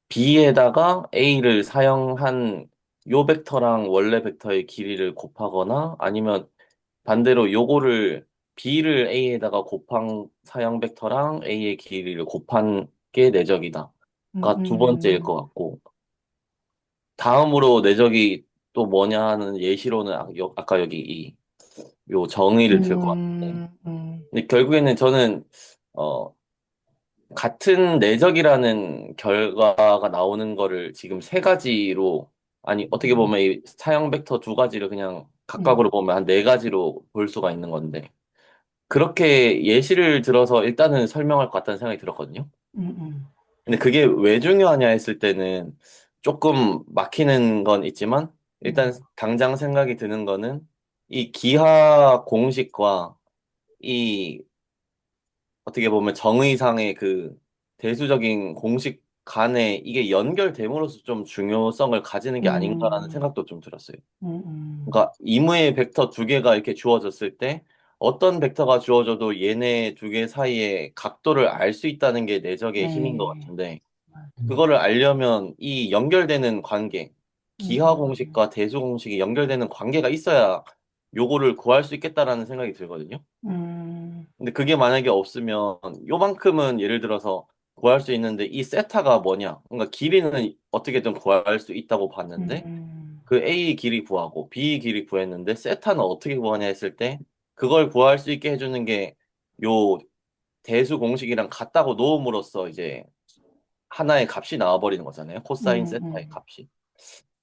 B에다가 A를 사용한 요 벡터랑 원래 벡터의 길이를 곱하거나 아니면 반대로 요거를 B를 A에다가 곱한 사용 벡터랑 A의 길이를 곱한 게 음, 내적이다가 두 번째일 것 음, 같고 다음으로 내적이 또 뭐냐 하는 예시로는 아까 여기 요 정의를 들고 왔는데 음, 음, 근데 결국에는 저는 어 같은 내적이라는 결과가 나오는 거를 지금 세 가지로, 아니, 어떻게 음, 보면 이 사형 벡터 두 가지를 그냥 음, 각각으로 보면 한 네 가지로 볼 수가 있는 건데, 그렇게 예시를 들어서 일단은 설명할 것 같다는 생각이 들었거든요. 음, 근데 그게 왜 중요하냐 했을 때는 조금 막히는 건 있지만, 일단 음, 당장 생각이 드는 거는 이 기하 공식과 이 어떻게 보면 정의상의 그 대수적인 공식 간에 이게 연결됨으로써 좀 중요성을 가지는 게 아닌가라는 음, 생각도 좀 들었어요. 음, 음, 그러니까 이무의 벡터 두 개가 이렇게 주어졌을 때 어떤 벡터가 주어져도 얘네 두 개 사이의 각도를 알 수 있다는 게 내적의 힘인 것 네. 같은데 그거를 알려면 이 연결되는 관계, 기하 음, 공식과 대수 공식이 연결되는 관계가 있어야 요거를 구할 수 있겠다라는 생각이 들거든요. 음, 근데 그게 만약에 없으면 요만큼은 예를 들어서 구할 수 있는데 이 세타가 뭐냐? 그러니까 길이는 어떻게든 구할 수 있다고 봤는데 음, 그 A 길이 구하고 B 길이 구했는데 세타는 어떻게 구하냐 했을 때 그걸 구할 수 있게 해주는 게 요 대수 공식이랑 같다고 놓음으로써 이제 하나의 값이 나와버리는 거잖아요. 코사인 세타의 음, 값이.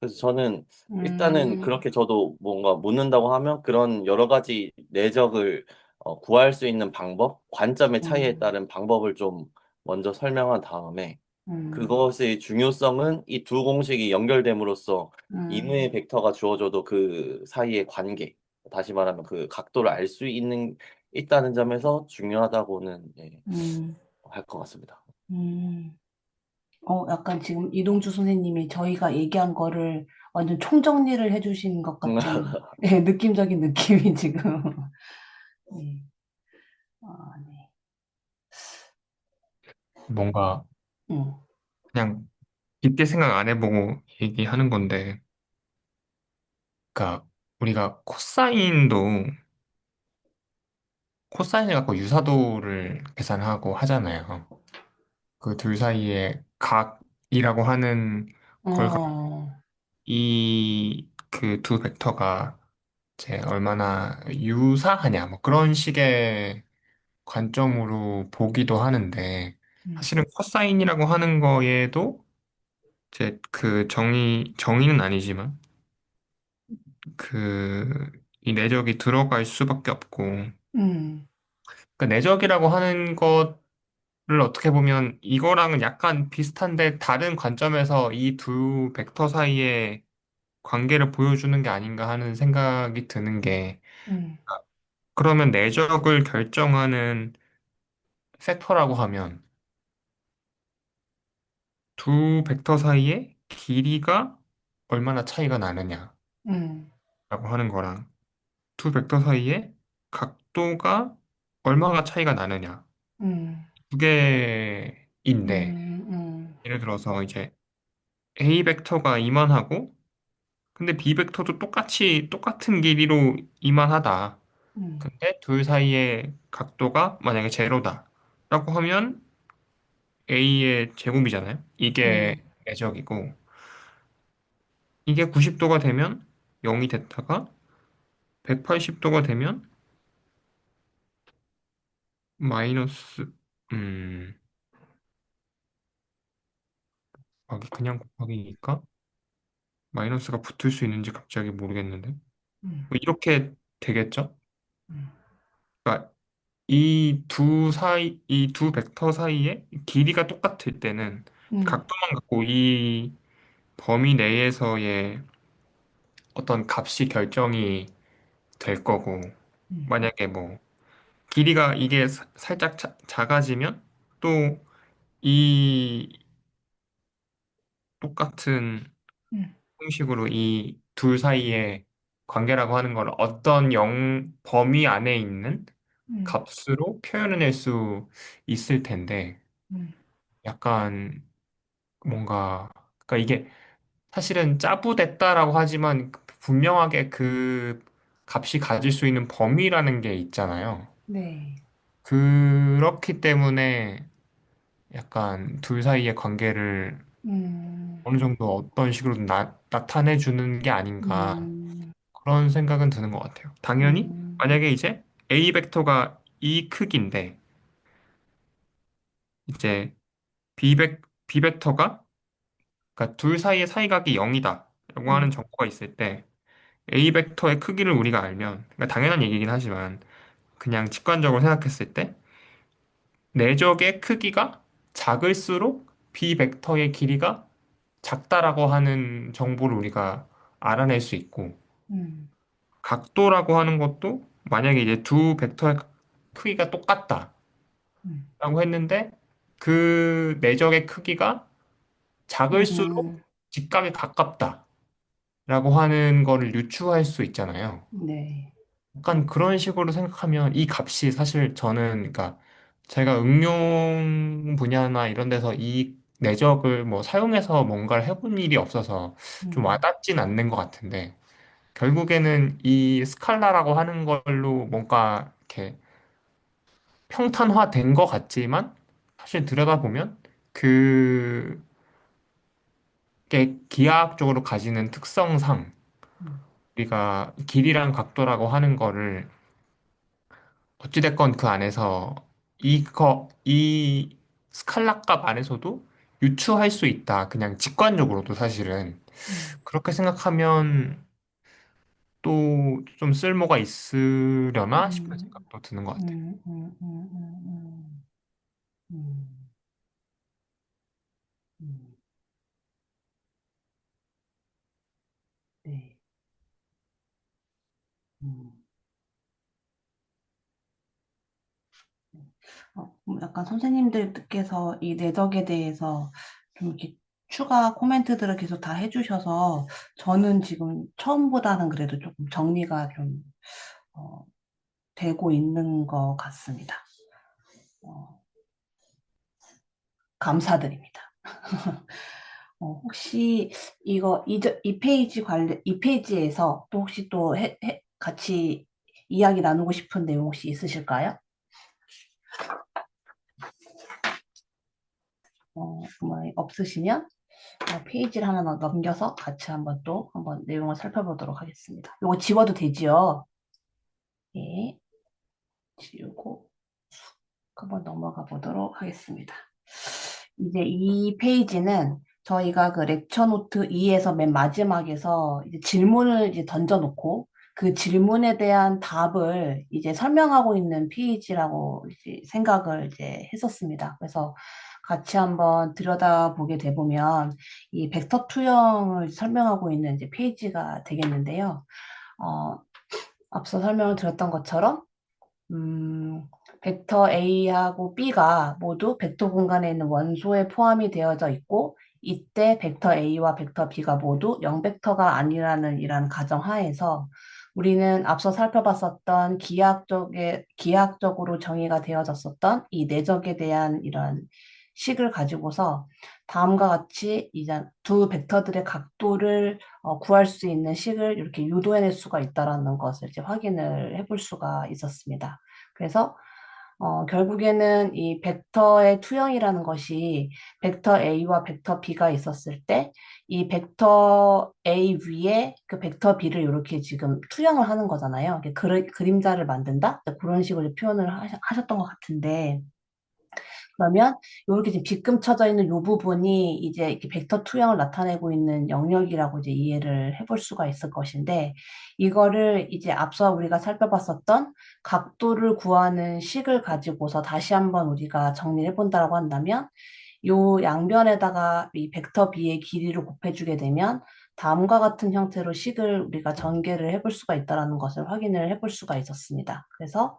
그래서 저는 일단은 음, 그렇게 저도 뭔가 묻는다고 하면 그런 여러 가지 내적을 구할 수 있는 방법, 관점의 차이에 음, 따른 방법을 좀 먼저 설명한 다음에 음, 그것의 중요성은 이 두 공식이 연결됨으로써 음, 인우의 벡터가 주어져도 그 사이의 관계, 다시 말하면 그 각도를 알 수 있다는 점에서 중요하다고는 예, 음, 할 것 같습니다. 음. 약간 지금 이동주 선생님이 저희가 얘기한 거를 완전 총정리를 해주신 것 같은 네, 느낌적인 느낌이 지금. 네. 네. 뭔가 음, 그냥 깊게 생각 안 해보고 얘기하는 건데, 그러니까 우리가 코사인을 갖고 유사도를 계산하고 하잖아요. 그 둘 사이의 각이라고 하는 걸 어, 이 그 두 벡터가 이제 얼마나 유사하냐 뭐 그런 식의 관점으로 보기도 하는데 음, 사실은 코사인이라고 하는 거에도 이제 그 정의는 아니지만 그 이 내적이 들어갈 수밖에 없고 음, 그 내적이라고 하는 것을 어떻게 보면 이거랑은 약간 비슷한데 다른 관점에서 이 두 벡터 사이의 관계를 보여주는 게 아닌가 하는 생각이 드는 게 음, 그러면 내적을 결정하는 팩터라고 하면 두 벡터 사이의 길이가 얼마나 차이가 나느냐라고 음, 하는 거랑 두 벡터 사이의 각도가 얼마나 차이가 나느냐 음, 두 개인데 음, 예를 들어서 이제 A 벡터가 이만하고 근데 B 벡터도 똑같은 길이로 이만하다. 음, 근데 둘 사이의 각도가 만약에 제로다. 라고 하면 A의 제곱이잖아요. 이게 음, 내적이고 이게 90도가 되면 0이 됐다가 180도가 되면 마이너스 음 곱하기 그냥 곱하기니까 마이너스가 붙을 수 있는지 갑자기 모르겠는데 음, 뭐 이렇게 되겠죠? 음, 그러니까 이 두 벡터 사이의 길이가 똑같을 때는 음, 각도만 갖고 이 범위 내에서의 어떤 값이 결정이 될 거고 음, 만약에 뭐 길이가 이게 살짝 작아지면 또 이 똑같은 음, 형식으로 이 둘 사이의 관계라고 하는 걸 어떤 범위 안에 있는 음, 값으로 표현해낼 수 있을 텐데 음, 약간 뭔가 그러니까 이게 사실은 짜부됐다라고 하지만 분명하게 그 값이 가질 수 있는 범위라는 게 있잖아요. 네. 그렇기 때문에 약간 둘 사이의 관계를 음, 어느 정도 어떤 식으로 나타내 주는 게 아닌가 음, 그런 생각은 드는 것 같아요. 당연히 만약에 이제 A 벡터가 이 크기인데 이제 B벡터가 그러니까 둘 사이의 사이각이 0이다 라고 하는 음, 정보가 있을 때 A 벡터의 크기를 우리가 알면 그러니까 당연한 얘기긴 하지만 그냥 직관적으로 생각했을 때 내적의 크기가 작을수록 B 벡터의 길이가 작다라고 하는 정보를 우리가 알아낼 수 있고 음, 각도라고 하는 것도 만약에 이제 두 벡터의 크기가 똑같다라고 음, 했는데 그 내적의 크기가 작을수록 음, 직각에 가깝다라고 하는 거를 유추할 수 있잖아요. 네, 약간 그런 식으로 생각하면 이 값이 사실 저는 그러니까 제가 응용 분야나 이런 데서 이 내적을 뭐 사용해서 뭔가를 해본 일이 없어서 좀 음, 와닿진 않는 것 같은데 결국에는 이 스칼라라고 하는 걸로 뭔가 이렇게 평탄화된 것 같지만 사실 들여다보면 그게 기하학적으로 가지는 특성상 음, 우리가 길이랑 각도라고 하는 거를 어찌됐건 그 안에서 이 스칼라 값 안에서도 유추할 수 있다. 그냥 직관적으로도 사실은. 음, 그렇게 생각하면 또 좀 쓸모가 있으려나 싶은 음, 생각도 드는 것 같아요. 음, 음, 음, 음, 음, 음, 네. 음. 약간 선생님들께서 이 내덕에 대해서 좀 이렇게 추가 코멘트들을 계속 다 해주셔서 저는 지금 처음보다는 그래도 조금 정리가 좀 어, 되고 있는 것 같습니다. 어, 감사드립니다. 혹시 이 페이지 이 페이지에서 또 혹시 또 같이 이야기 나누고 싶은 내용 혹시 있으실까요? 없으시면 페이지를 하나 넘겨서 같이 한번 내용을 살펴보도록 하겠습니다. 이거 지워도 되지요? 예, 지우고 한번 넘어가 보도록 하겠습니다. 이제 이 페이지는 저희가 그 렉처 노트 2에서 맨 마지막에서 이제 질문을 이제 던져놓고 그 질문에 대한 답을 이제 설명하고 있는 페이지라고 이제 생각을 이제 했었습니다. 그래서 같이 한번 들여다보게 돼보면 이 벡터 투영을 설명하고 있는 이제 페이지가 되겠는데요. 어, 앞서 설명을 드렸던 것처럼 벡터 A하고 B가 모두 벡터 공간에 있는 원소에 포함이 되어져 있고, 이때 벡터 A와 벡터 B가 모두 0벡터가 아니라는 이런 가정하에서 우리는 앞서 살펴봤었던 기하학적으로 정의가 되어졌었던 이 내적에 대한 이런 식을 가지고서 다음과 같이 이제 두 벡터들의 각도를 구할 수 있는 식을 이렇게 유도해낼 수가 있다라는 것을 이제 확인을 해볼 수가 있었습니다. 그래서 결국에는 이 벡터의 투영이라는 것이 벡터 A와 벡터 B가 있었을 때 이 벡터 A 위에 그 벡터 B를 이렇게 지금 투영을 하는 거잖아요. 이렇게 그림자를 만든다? 그런 식으로 표현을 하셨던 것 같은데 그러면 이렇게 지금 빗금 쳐져 있는 이 부분이 이제 이렇게 벡터 투영을 나타내고 있는 영역이라고 이제 이해를 해볼 수가 있을 것인데 이거를 이제 앞서 우리가 살펴봤었던 각도를 구하는 식을 가지고서 다시 한번 우리가 정리를 해본다고 한다면 요 양변에다가 이 벡터 b의 길이를 곱해주게 되면 다음과 같은 형태로 식을 우리가 전개를 해볼 수가 있다는 것을 확인을 해볼 수가 있었습니다. 그래서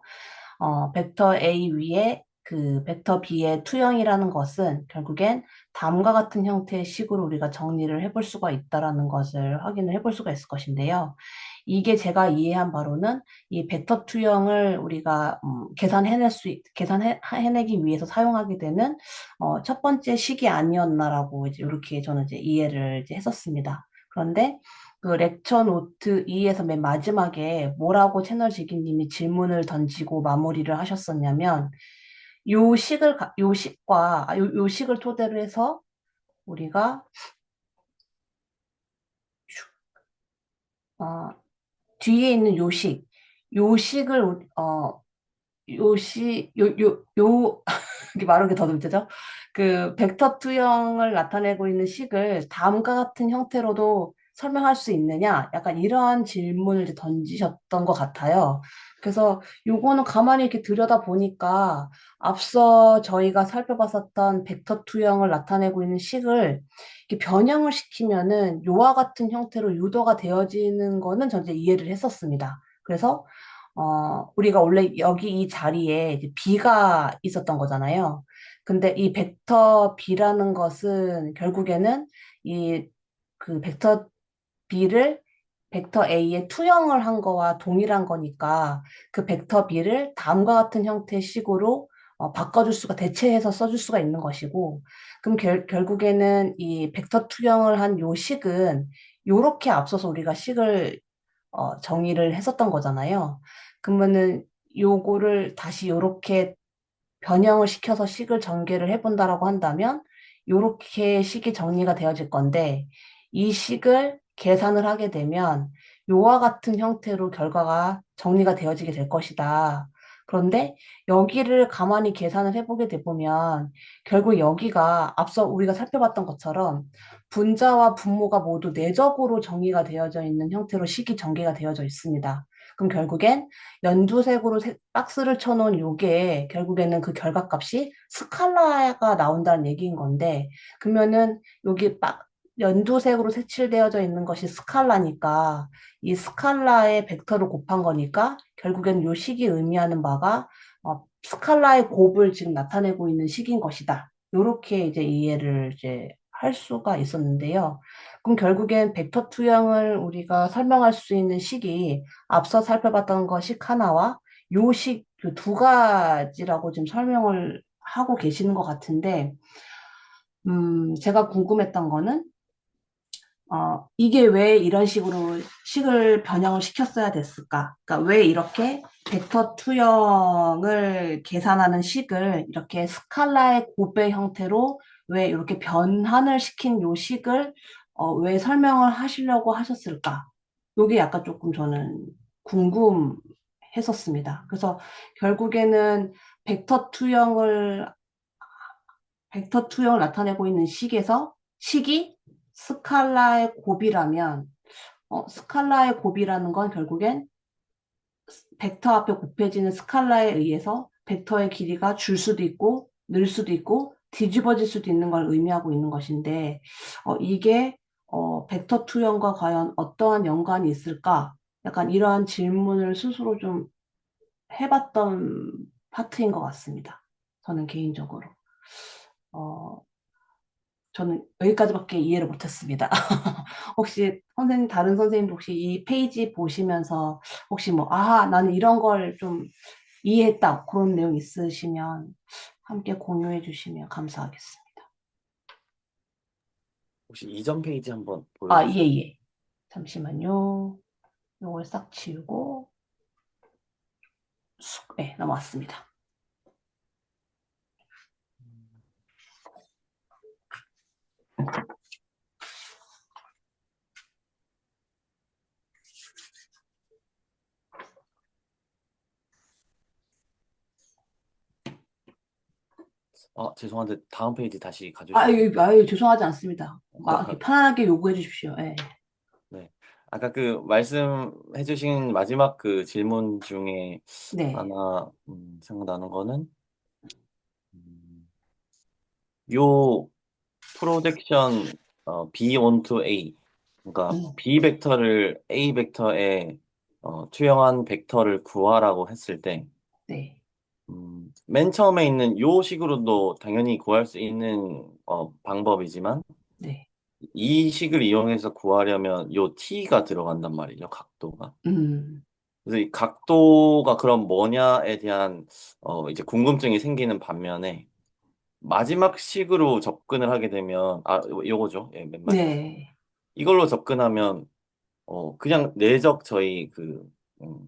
벡터 A 위에 그 벡터 B의 투영이라는 것은 결국엔 다음과 같은 형태의 식으로 우리가 정리를 해볼 수가 있다라는 것을 확인을 해볼 수가 있을 것인데요. 이게 제가 이해한 바로는 이 벡터 투영을 우리가 계산해내기 위해서 사용하게 되는 첫 번째 식이 아니었나라고 이제 이렇게 저는 이제 이해를 이제 했었습니다. 그런데 그 렉처 노트 2에서 맨 마지막에 뭐라고 채널 지기님이 질문을 던지고 마무리를 하셨었냐면 요 식을 토대로 해서 우리가 어, 뒤에 있는 요 식을 요시 요 요 요 이게 말하는 게 더듬죠? 그 벡터 투영을 나타내고 있는 식을 다음과 같은 형태로도 설명할 수 있느냐? 약간 이러한 질문을 이제 던지셨던 것 같아요. 그래서 요거는 가만히 이렇게 들여다 보니까 앞서 저희가 살펴봤었던 벡터 투영을 나타내고 있는 식을 이렇게 변형을 시키면은 요와 같은 형태로 유도가 되어지는 거는 전 이제 이해를 했었습니다. 그래서 우리가 원래 여기 이 자리에 이제 B가 있었던 거잖아요. 근데 이 벡터 B라는 것은 결국에는 이 그 벡터 B를 벡터 A에 투영을 한 거와 동일한 거니까 그 벡터 B를 다음과 같은 형태의 식으로 바꿔줄 수가, 대체해서 써줄 수가 있는 것이고, 그럼 결국에는 이 벡터 투영을 한 요 식은 요렇게 앞서서 우리가 식을 정의를 했었던 거잖아요. 그러면은 요거를 다시 요렇게 변형을 시켜서 식을 전개를 해본다라고 한다면 요렇게 식이 정리가 되어질 건데 이 식을 계산을 하게 되면 요와 같은 형태로 결과가 정리가 되어지게 될 것이다. 그런데 여기를 가만히 계산을 해보게 되면 결국 여기가 앞서 우리가 살펴봤던 것처럼 분자와 분모가 모두 내적으로 정의가 되어져 있는 형태로 식이 전개가 되어져 있습니다. 그럼 결국엔 연두색으로 박스를 쳐놓은 요게 결국에는 그 결과값이 스칼라가 나온다는 얘기인 건데, 그러면은 여기 연두색으로 색칠되어져 있는 것이 스칼라니까 이 스칼라의 벡터를 곱한 거니까 결국엔 요 식이 의미하는 바가 스칼라의 곱을 지금 나타내고 있는 식인 것이다. 요렇게 이제 이해를 이제 할 수가 있었는데요. 그럼 결국엔 벡터 투영을 우리가 설명할 수 있는 식이 앞서 살펴봤던 것식 하나와 요식 그 두 가지라고 지금 설명을 하고 계시는 것 같은데, 제가 궁금했던 거는, 이게 왜 이런 식으로 식을 변형을 시켰어야 됐을까? 그러니까 왜 이렇게 벡터 투영을 계산하는 식을 이렇게 스칼라의 곱의 형태로 왜 이렇게 변환을 시킨 요 식을 왜 설명을 하시려고 하셨을까? 요게 약간 조금 저는 궁금했었습니다. 그래서 결국에는 벡터 투영을 벡터 투영을 나타내고 있는 식에서 식이 스칼라의 곱이라면 스칼라의 곱이라는 건 결국엔 벡터 앞에 곱해지는 스칼라에 의해서 벡터의 길이가 줄 수도 있고 늘 수도 있고 뒤집어질 수도 있는 걸 의미하고 있는 것인데 이게 벡터 투영과 과연 어떠한 연관이 있을까? 약간 이러한 질문을 스스로 좀 해봤던 파트인 것 같습니다. 저는 개인적으로. 어, 저는 여기까지밖에 이해를 못했습니다. 혹시 선생님, 다른 선생님 혹시 이 페이지 보시면서 혹시 뭐, 나는 이런 걸 좀 이해했다. 그런 내용 있으시면 함께 공유해 주시면 감사하겠습니다. 혹시 이전 페이지 한번 예, 보여주실? 예. 잠시만요. 이걸 싹 지우고, 네, 넘어왔습니다. 죄송한데 다음 페이지 다시 가주실 수 있나요? 죄송하지 않습니다. 이렇게 편안하게 요구해 주십시오. 예. 네. 아까 그 말씀해주신 마지막 그 질문 중에 네, 하나 생각나는 거는 음, 요 프로젝션 B onto A, 그러니까 음, B 벡터를 A 벡터에 투영한 벡터를 구하라고 했을 때 네, 맨 처음에 있는 요 식으로도 당연히 구할 수 있는 방법이지만 네, 이 식을 이용해서 구하려면 요 t가 들어간단 말이죠, 각도가. 음, 그래서 이 각도가 그럼 뭐냐에 대한 이제 궁금증이 생기는 반면에 마지막 식으로 접근을 하게 되면 요거죠. 예, 맨 마지막 거. 네, 이걸로 접근하면 그냥 내적 저희 그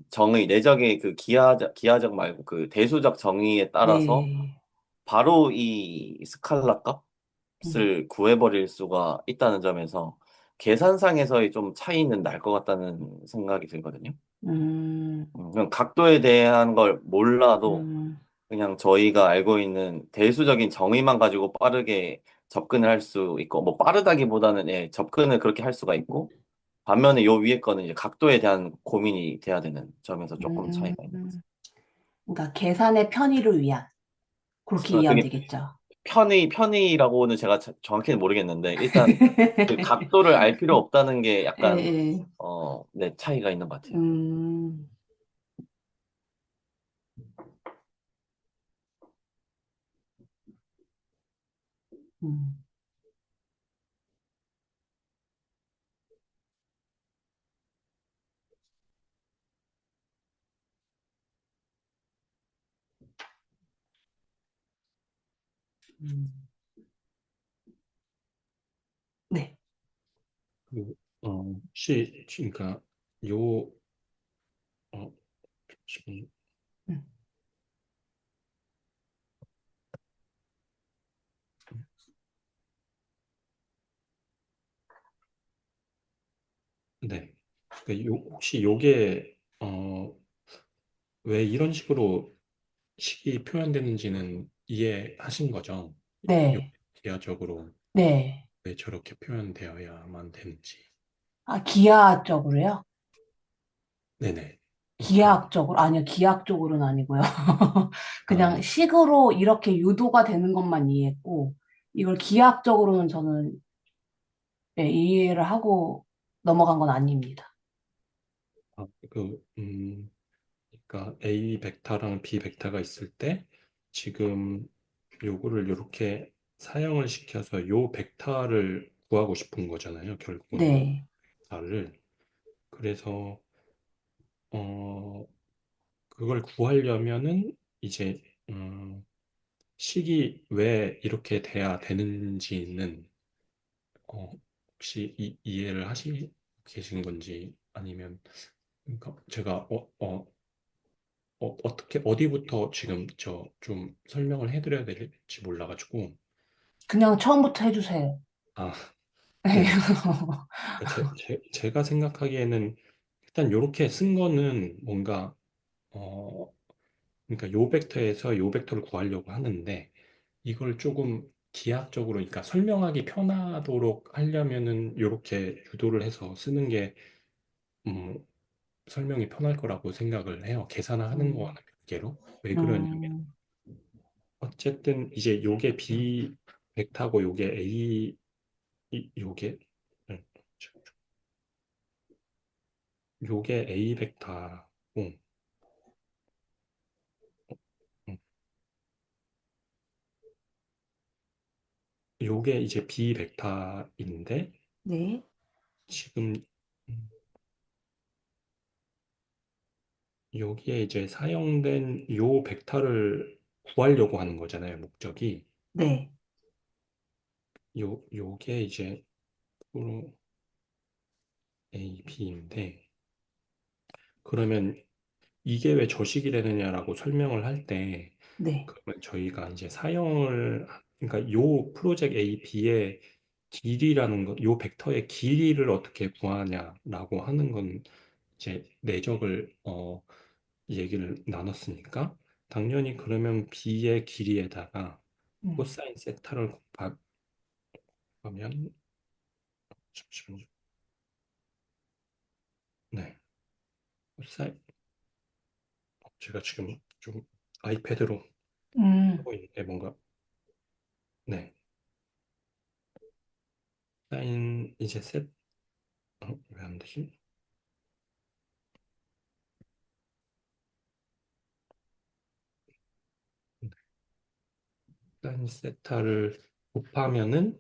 정의 내적의 그 기하적 말고 그 대수적 정의에 따라서 네, 바로 이 스칼라 음, 값을 구해버릴 수가 있다는 점에서 계산상에서의 좀 차이는 날 것 같다는 생각이 들거든요. 음, 그냥 각도에 대한 걸 몰라도 음. 그냥 저희가 알고 있는 대수적인 정의만 가지고 빠르게 접근을 할 수 있고, 뭐 빠르다기보다는 예, 접근을 그렇게 할 수가 있고, 반면에 요 위에 거는 이제 각도에 대한 고민이 돼야 되는 점에서 조금 음, 차이가 있는 것 같습니다. 그러니까 계산의 편의를 위한 그렇게 이해하면 그게 되겠죠. 편의라고는 제가 정확히는 모르겠는데, 일단 그 각도를 알 필요 없다는 게 예, 약간, 예. 네, 차이가 있는 것 같아요. 음, 음, 음. 네, 그, 혹시, 그러니까, 요, 잠시만요. 음, 네. 혹시 요게, 왜 이런 식으로 식이 표현되는지는 이해하신 거죠? 요, 네, 기하적으로 네. 왜 저렇게 표현되어야만 되는지. 아, 기하학적으로요? 네네. 그러니까, 기하학적으로? 아니요, 기하학적으로는 아니고요. 그냥 아, 식으로 이렇게 유도가 되는 것만 이해했고, 이걸 기하학적으로는 저는 네, 이해를 하고 넘어간 건 아닙니다. 아, 그러니까 A 벡터랑 B 벡터가 있을 때 지금 요거를 이렇게 사형을 시켜서 요 벡터를 구하고 싶은 거잖아요. 결국은 요 네, 벡터를. 그래서 어 그걸 구하려면은 이제 식이 왜 이렇게 돼야 되는지는 혹시 이해를 하시 계신 건지 아니면 그러니까 제가 어떻게 어디부터 지금 저 좀 설명을 해드려야 될지 몰라가지고 그냥 처음부터 해주세요. 아 네네 그러니까 제가 생각하기에는 일단 요렇게 쓴 거는 뭔가 어 그러니까 요 벡터에서 요 벡터를 구하려고 하는데 이걸 조금 기하학적으로 그러니까 설명하기 편하도록 하려면은 요렇게 유도를 해서 쓰는 게 음, 설명이 편할 거라고 생각을 해요. 계산을 하는 거와는 음, 별개로 왜 그러냐면 음, 어쨌든 이제 요게 B 벡터고 요게 A 요게 음, 요게 A 벡터고 음, 요게 이제 B 벡터인데 네, 지금 음, 여기에 이제 사용된 요 벡터를 구하려고 하는 거잖아요, 목적이. 네, 요게 이제 프로 A, B인데 그러면 이게 왜 저식이 되느냐라고 설명을 할 때 네, 그러면 저희가 이제 그러니까 요 프로젝트 A, B의 길이라는 것, 요 벡터의 길이를 어떻게 구하냐라고 하는 건 이제 내적을 얘기를 나눴으니까 당연히 그러면 B의 길이에다가 음, 코사인 세타를 곱하면 잠시만요. 네, 코사인 제가 지금 좀 아이패드로 음, 하고 있는데 뭔가 네, 사인 이제 왜 안 되지? 사인 세타를 곱하면은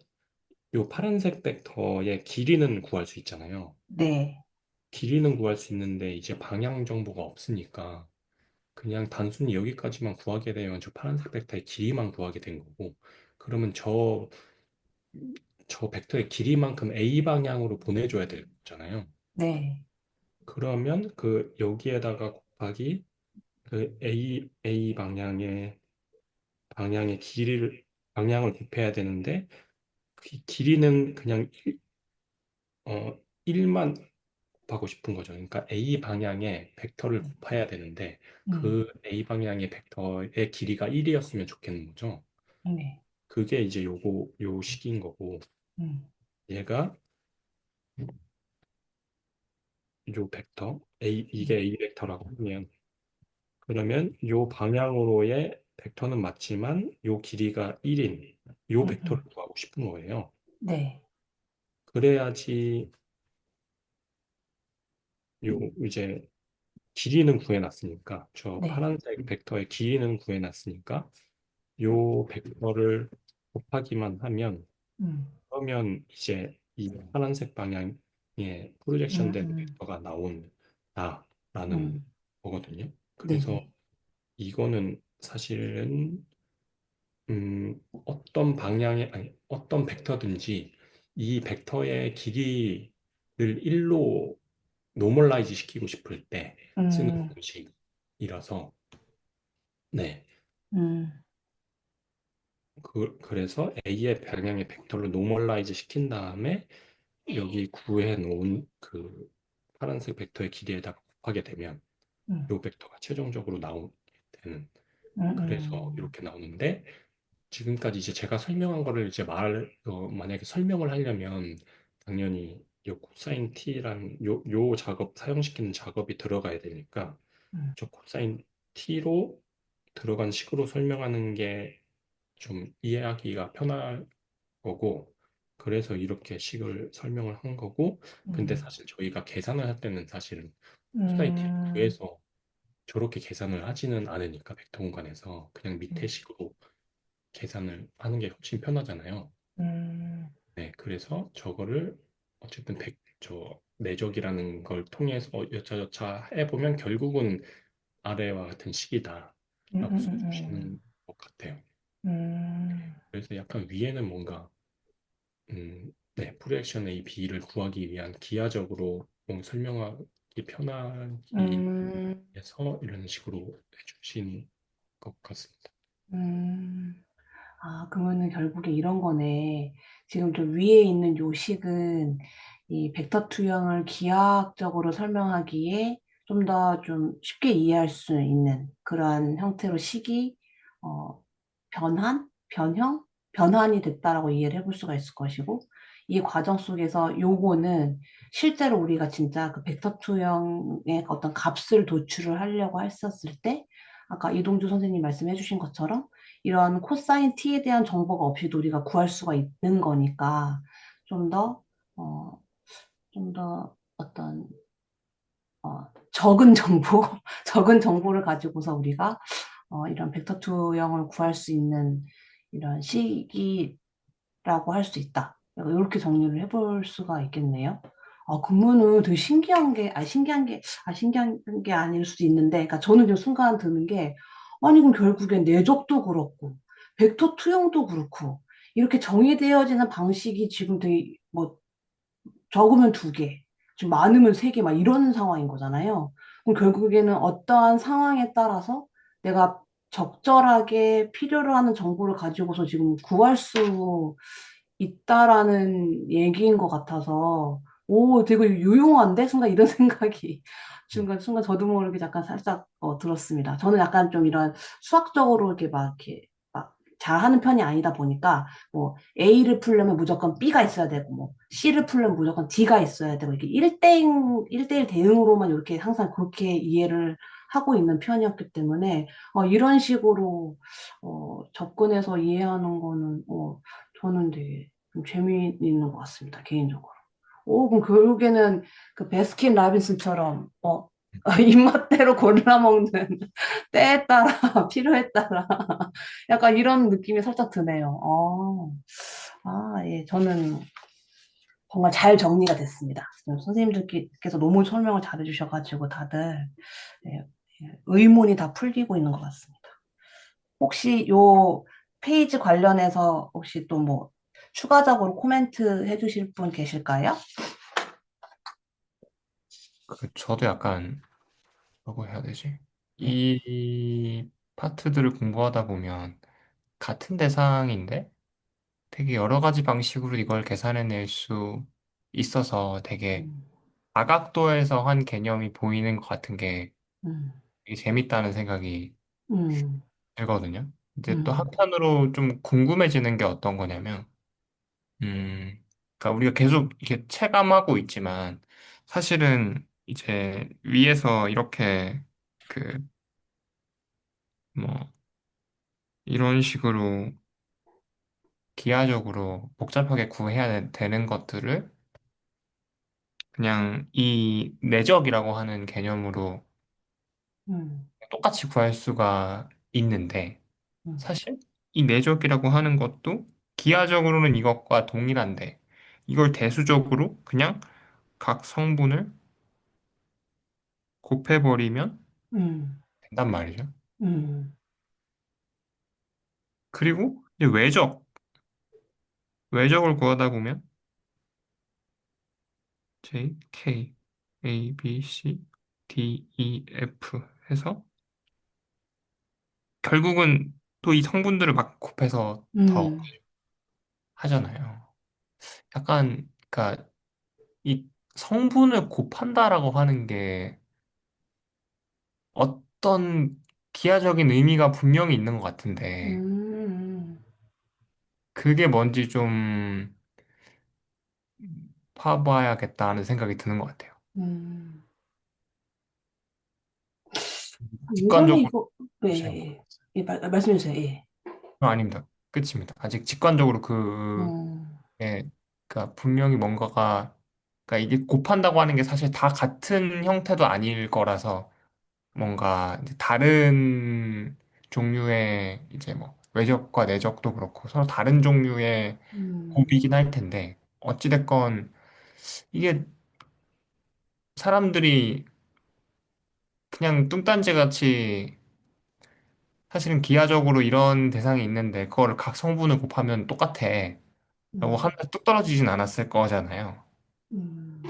요 파란색 벡터의 길이는 구할 수 있잖아요. 네, 길이는 구할 수 있는데 이제 방향 정보가 없으니까 그냥 단순히 여기까지만 구하게 되면 저 파란색 벡터의 길이만 구하게 된 거고 그러면 저 벡터의 길이만큼 A 방향으로 보내줘야 되잖아요. 네, 그러면 그 여기에다가 곱하기 그 A 방향의 방향을 곱해야 되는데 그 길이는 그냥 1만 곱하고 싶은 거죠. 그러니까 A 방향의 벡터를 곱해야 되는데 음, 그 A 방향의 벡터의 길이가 1이었으면 좋겠는 거죠. 네, 그게 이제 요 식인 거고 음, 얘가 요 벡터 이게 음, A 벡터라고 하면 그러면 요 방향으로의 벡터는 맞지만 요 길이가 1인 요 음, 벡터를 구하고 싶은 거예요. 네, 그래야지 요 이제 길이는 구해놨으니까 저 네, 파란색 벡터의 길이는 구해놨으니까 요 벡터를 곱하기만 하면 음, 그러면 이제 이 파란색 방향에 프로젝션 된 음, 벡터가 나온다라는 음, 거거든요. 그래서 네네, 이거는 사실은 어떤 방향의 아니 어떤 벡터든지 이 벡터의 길이를 1로 노멀라이즈 시키고 싶을 때 쓰는 음, 공식이라서 네. 음, 그래서 A의 방향의 벡터를 노멀라이즈 시킨 다음에 여기 구해 놓은 그 파란색 bekto의 길이에다가 곱하게 되면 음, 요 벡터가 최종적으로 나오게 되는 그래서 음, 이렇게 나오는데 지금까지 이제 제가 설명한 거를 이제 만약에 설명을 하려면 당연히 요 코사인 t란 요 작업 사용시키는 작업이 들어가야 되니까 음, 저 코사인 t로 들어간 식으로 설명하는 게 좀 이해하기가 편할 거고 그래서 이렇게 식을 설명을 한 거고 근데 음, 사실 저희가 계산을 할 때는 사실은 코사인 t를 음, 구해서 저렇게 계산을 하지는 않으니까 벡터 공간에서 그냥 밑에 음, 식으로 계산을 하는 게 훨씬 편하잖아요. 음, 네, 그래서 저거를 어쨌든 저 내적이라는 걸 통해서 여차저차 해보면 결국은 아래와 같은 음, 식이다라고 써주시는 것 같아요. 음, 그래서 약간 위에는 뭔가 네, 프로젝션 A, B를 구하기 위한 기하적으로 설명하기 편하기 음, 위해서 이런 식으로 해주신 것 같습니다. 음. 아, 그러면은 결국에 이런 거네. 지금 저 위에 있는 요식은 이 벡터 투영을 기하학적으로 설명하기에 좀 더 좀 쉽게 이해할 수 있는 그러한 형태로 식이 어, 변형, 변환이 됐다라고 이해를 해볼 수가 있을 것이고 이 과정 속에서 요거는 실제로 우리가 진짜 그 벡터 투영의 어떤 값을 도출을 하려고 했었을 때 아까 이동주 선생님 말씀해 주신 것처럼 이런 코사인 t에 대한 정보가 없이도 우리가 구할 수가 있는 거니까 좀 더, 좀 더 어떤, 적은 정보, 적은 정보를 가지고서 우리가 이런 벡터 투영을 구할 수 있는 이런 시기라고 할 수 있다. 이렇게 정리를 해볼 수가 있겠네요. 그러면은 되게 신기한 게 아닐 수도 있는데, 그러니까 저는 지금 순간 드는 게, 아니, 그럼 결국엔 내적도 그렇고, 벡터 투영도 그렇고, 이렇게 정의되어지는 방식이 지금 되게, 뭐, 적으면 두 개, 좀 많으면 세 개, 막 이런 상황인 거잖아요. 그럼 결국에는 어떠한 상황에 따라서 내가 적절하게 필요로 하는 정보를 가지고서 지금 구할 수 있다라는 얘기인 것 같아서, 오, 되게 유용한데? 순간 이런 생각이, 음, 순간 저도 모르게 약간 살짝 들었습니다. 저는 약간 좀 이런 수학적으로 이렇게 막 잘하는 편이 아니다 보니까, 뭐, A를 풀려면 무조건 B가 있어야 되고, 뭐, C를 풀려면 무조건 D가 있어야 되고, 이렇게 1대1 대응으로만 이렇게 항상 그렇게 이해를 하고 있는 편이었기 때문에, 이런 식으로, 접근해서 이해하는 거는, 저는 되게 좀 재미있는 것 같습니다, 개인적으로. 그럼 결국에는 그 베스킨 라빈슨처럼, 입맛대로 골라 먹는 때에 따라, 필요에 따라, 약간 이런 느낌이 살짝 드네요. 예, 저는 정말 잘 정리가 됐습니다. 선생님들께서 너무 설명을 잘해주셔가지고 다들 예, 의문이 다 풀리고 있는 것 같습니다. 혹시 요 페이지 관련해서 혹시 또 뭐 추가적으로 코멘트 해주실 분 계실까요? 저도 약간 뭐라고 해야 되지? 네. 이 파트들을 공부하다 보면 같은 대상인데 되게 여러 가지 방식으로 이걸 계산해낼 수 있어서 되게 음, 다각도에서 한 개념이 보이는 것 같은 게 음, 되게 재밌다는 생각이 음, 들거든요. 이제 또 음, 한편으로 좀 궁금해지는 게 어떤 거냐면, 그러니까 우리가 계속 이렇게 체감하고 있지만, 사실은 이제 위에서 이렇게 그, 뭐, 이런 식으로 기하적으로 복잡하게 구해야 되는 것들을 그냥 이 내적이라고 하는 개념으로 음, 똑같이 구할 수가 있는데, 음, 사실 이 내적이라고 하는 것도 기하적으로는 이것과 동일한데, 이걸 대수적으로 그냥 각 성분을 곱해버리면 음, 된단 말이죠. 음, 그리고 이제 외적을 구하다 보면 J, K, A, B, C, D, E, F 해서 결국은 또 이 성분들을 막 곱해서 더 음, 하잖아요. 약간 그러니까 이 성분을 곱한다라고 하는 게 어떤 기하적인 의미가 분명히 있는 것 같은데 음, 그게 뭔지 좀 파봐야겠다는 생각이 드는 것 같아요. 음. 예전에 직관적으로 이거, 잘 네, 모르겠어요. 예, 말씀해 주세요. 예. 아닙니다. 끝입니다. 아직 직관적으로 음, 예, 그러니까 분명히 뭔가가 그러니까 이게 곱한다고 하는 게 사실 다 같은 형태도 아닐 거라서 뭔가 이제 다른 종류의 이제 뭐 외적과 내적도 그렇고 서로 다른 종류의 음, 곱이긴 할 텐데 어찌됐건 이게 사람들이 그냥 뚱딴지 같이 사실은 기하적으로 이런 대상이 있는데 그거를 각 성분을 곱하면 똑같아 라고 음, 하면서 뚝 떨어지진 않았을 거잖아요. 음,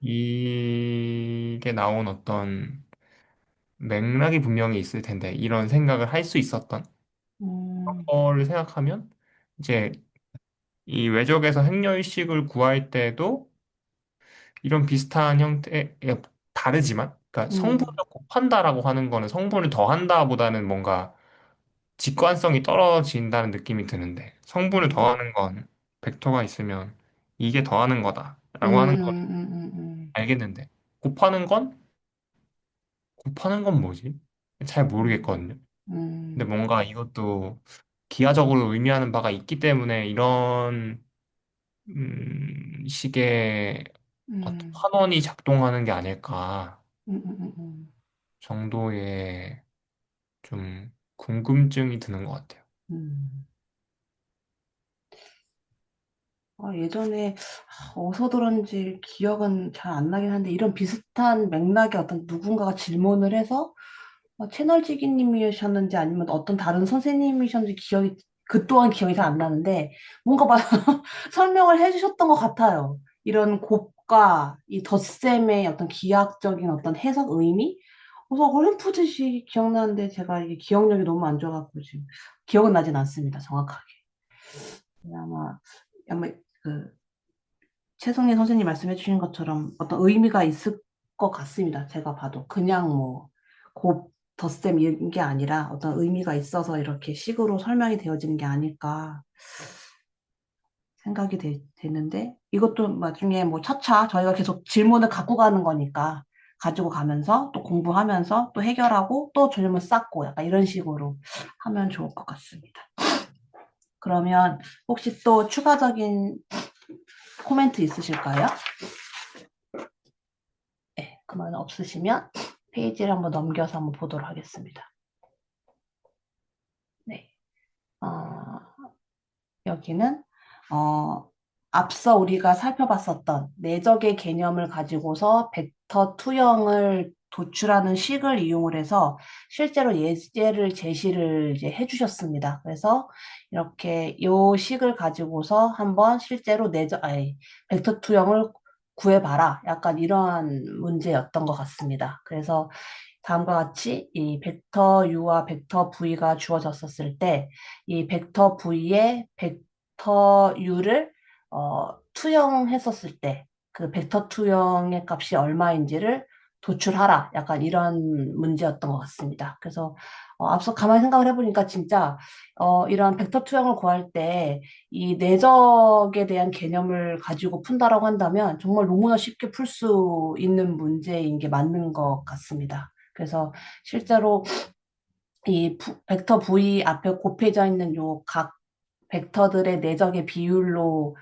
이게 나온 어떤 맥락이 분명히 있을 텐데 이런 생각을 할 수 있었던 음, 거를 생각하면 이제 이 외적에서 행렬식을 구할 때도 이런 비슷한 형태, 다르지만, 그러니까 성분을 음, 곱한다라고 하는 거는 성분을 더한다보다는 뭔가 직관성이 떨어진다는 느낌이 드는데, 성분을 음, 더하는 건 벡터가 있으면 이게 더하는 거다라고 하는 건 음, 음, 알겠는데, 곱하는 건? 곱하는 건 뭐지? 잘 음, 모르겠거든요. 근데 음, 뭔가 이것도 기하적으로 의미하는 바가 있기 때문에 이런 식의 어떤 음, 환원이 작동하는 게 아닐까 음. 정도의 좀 궁금증이 드는 것 같아요. 음. 예전에 어디서 들었는지 기억은 잘 안 나긴 한데 이런 비슷한 맥락의 어떤 누군가가 질문을 해서 채널지기님이셨는지 아니면 어떤 다른 선생님이셨는지 기억이 그 또한 기억이 잘 안 나는데 뭔가 막 설명을 해주셨던 것 같아요. 이런 곱과 이 덧셈의 어떤 기하학적인 어떤 해석 의미? 그래서 어렴풋이 기억나는데 제가 이게 기억력이 너무 안 좋아갖고 지금 기억은 나진 않습니다. 정확하게. 아마 그 최성희 선생님 말씀해 주신 것처럼 어떤 의미가 있을 것 같습니다. 제가 봐도. 그냥 뭐, 곱, 덧셈 이런 게 아니라 어떤 의미가 있어서 이렇게 식으로 설명이 되어지는 게 아닐까 생각이 되는데, 이것도 나중에 뭐 차차 저희가 계속 질문을 갖고 가는 거니까, 가지고 가면서 또 공부하면서 또 해결하고 또 질문 쌓고 약간 이런 식으로 하면 좋을 것 같습니다. 그러면 혹시 또 추가적인 코멘트 있으실까요? 네, 그러면 없으시면 페이지를 한번 넘겨서 한번 보도록 하겠습니다. 네. 여기는 어, 앞서 우리가 살펴봤었던 내적의 개념을 가지고서 벡터 투영을 도출하는 식을 이용을 해서 실제로 예제를 제시를 이제 해주셨습니다. 그래서 이렇게 요 식을 가지고서 한번 실제로 벡터 투영을 구해봐라. 약간 이러한 문제였던 것 같습니다. 그래서 다음과 같이 이 벡터 u와 벡터 v가 주어졌었을 때 이 벡터 v의 벡터 u를 투영했었을 때 그 벡터 투영의 값이 얼마인지를 도출하라. 약간 이런 문제였던 것 같습니다. 그래서 앞서 가만히 생각을 해보니까 진짜 이런 벡터 투영을 구할 때 이 내적에 대한 개념을 가지고 푼다라고 한다면 정말 너무나 쉽게 풀 수 있는 문제인 게 맞는 것 같습니다. 그래서 실제로 이 벡터 V 앞에 곱해져 있는 요 각 벡터들의 내적의 비율로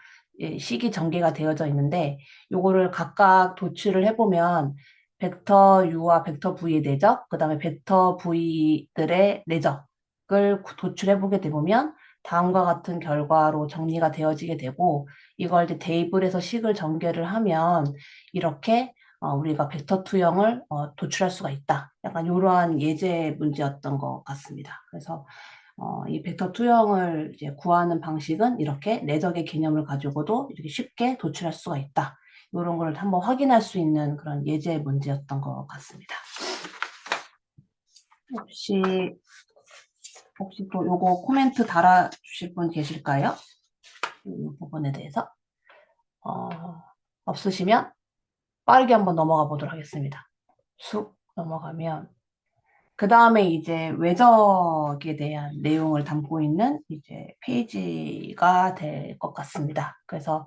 식이 전개가 되어져 있는데 요거를 각각 도출을 해보면 벡터 U와 벡터 V의 내적, 그 다음에 벡터 V들의 내적을 도출해보게 되면 다음과 같은 결과로 정리가 되어지게 되고 이걸 이제 테이블에서 식을 전개를 하면 이렇게 우리가 벡터 투영을 도출할 수가 있다. 약간 이러한 예제 문제였던 것 같습니다. 그래서 이 벡터 투영을 이제 구하는 방식은 이렇게 내적의 개념을 가지고도 이렇게 쉽게 도출할 수가 있다. 이런 걸 한번 확인할 수 있는 그런 예제 문제였던 것 같습니다. 혹시 또 요거 코멘트 달아주실 분 계실까요? 이 부분에 대해서 없으시면 빠르게 한번 넘어가 보도록 하겠습니다. 쑥 넘어가면 그 다음에 이제 외적에 대한 내용을 담고 있는 이제 페이지가 될 것 같습니다. 그래서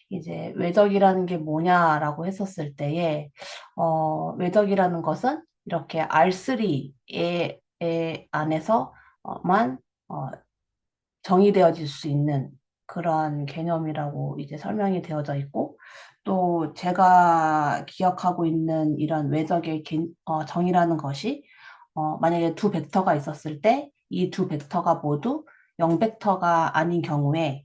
이제 외적이라는 게 뭐냐라고 했었을 때에 외적이라는 것은 이렇게 R3의 안에서만 정의되어질 수 있는 그런 개념이라고 이제 설명이 되어져 있고 또 제가 기억하고 있는 이런 외적의 정의라는 것이 만약에 두 벡터가 있었을 때 이 두 벡터가 모두 0벡터가 아닌 경우에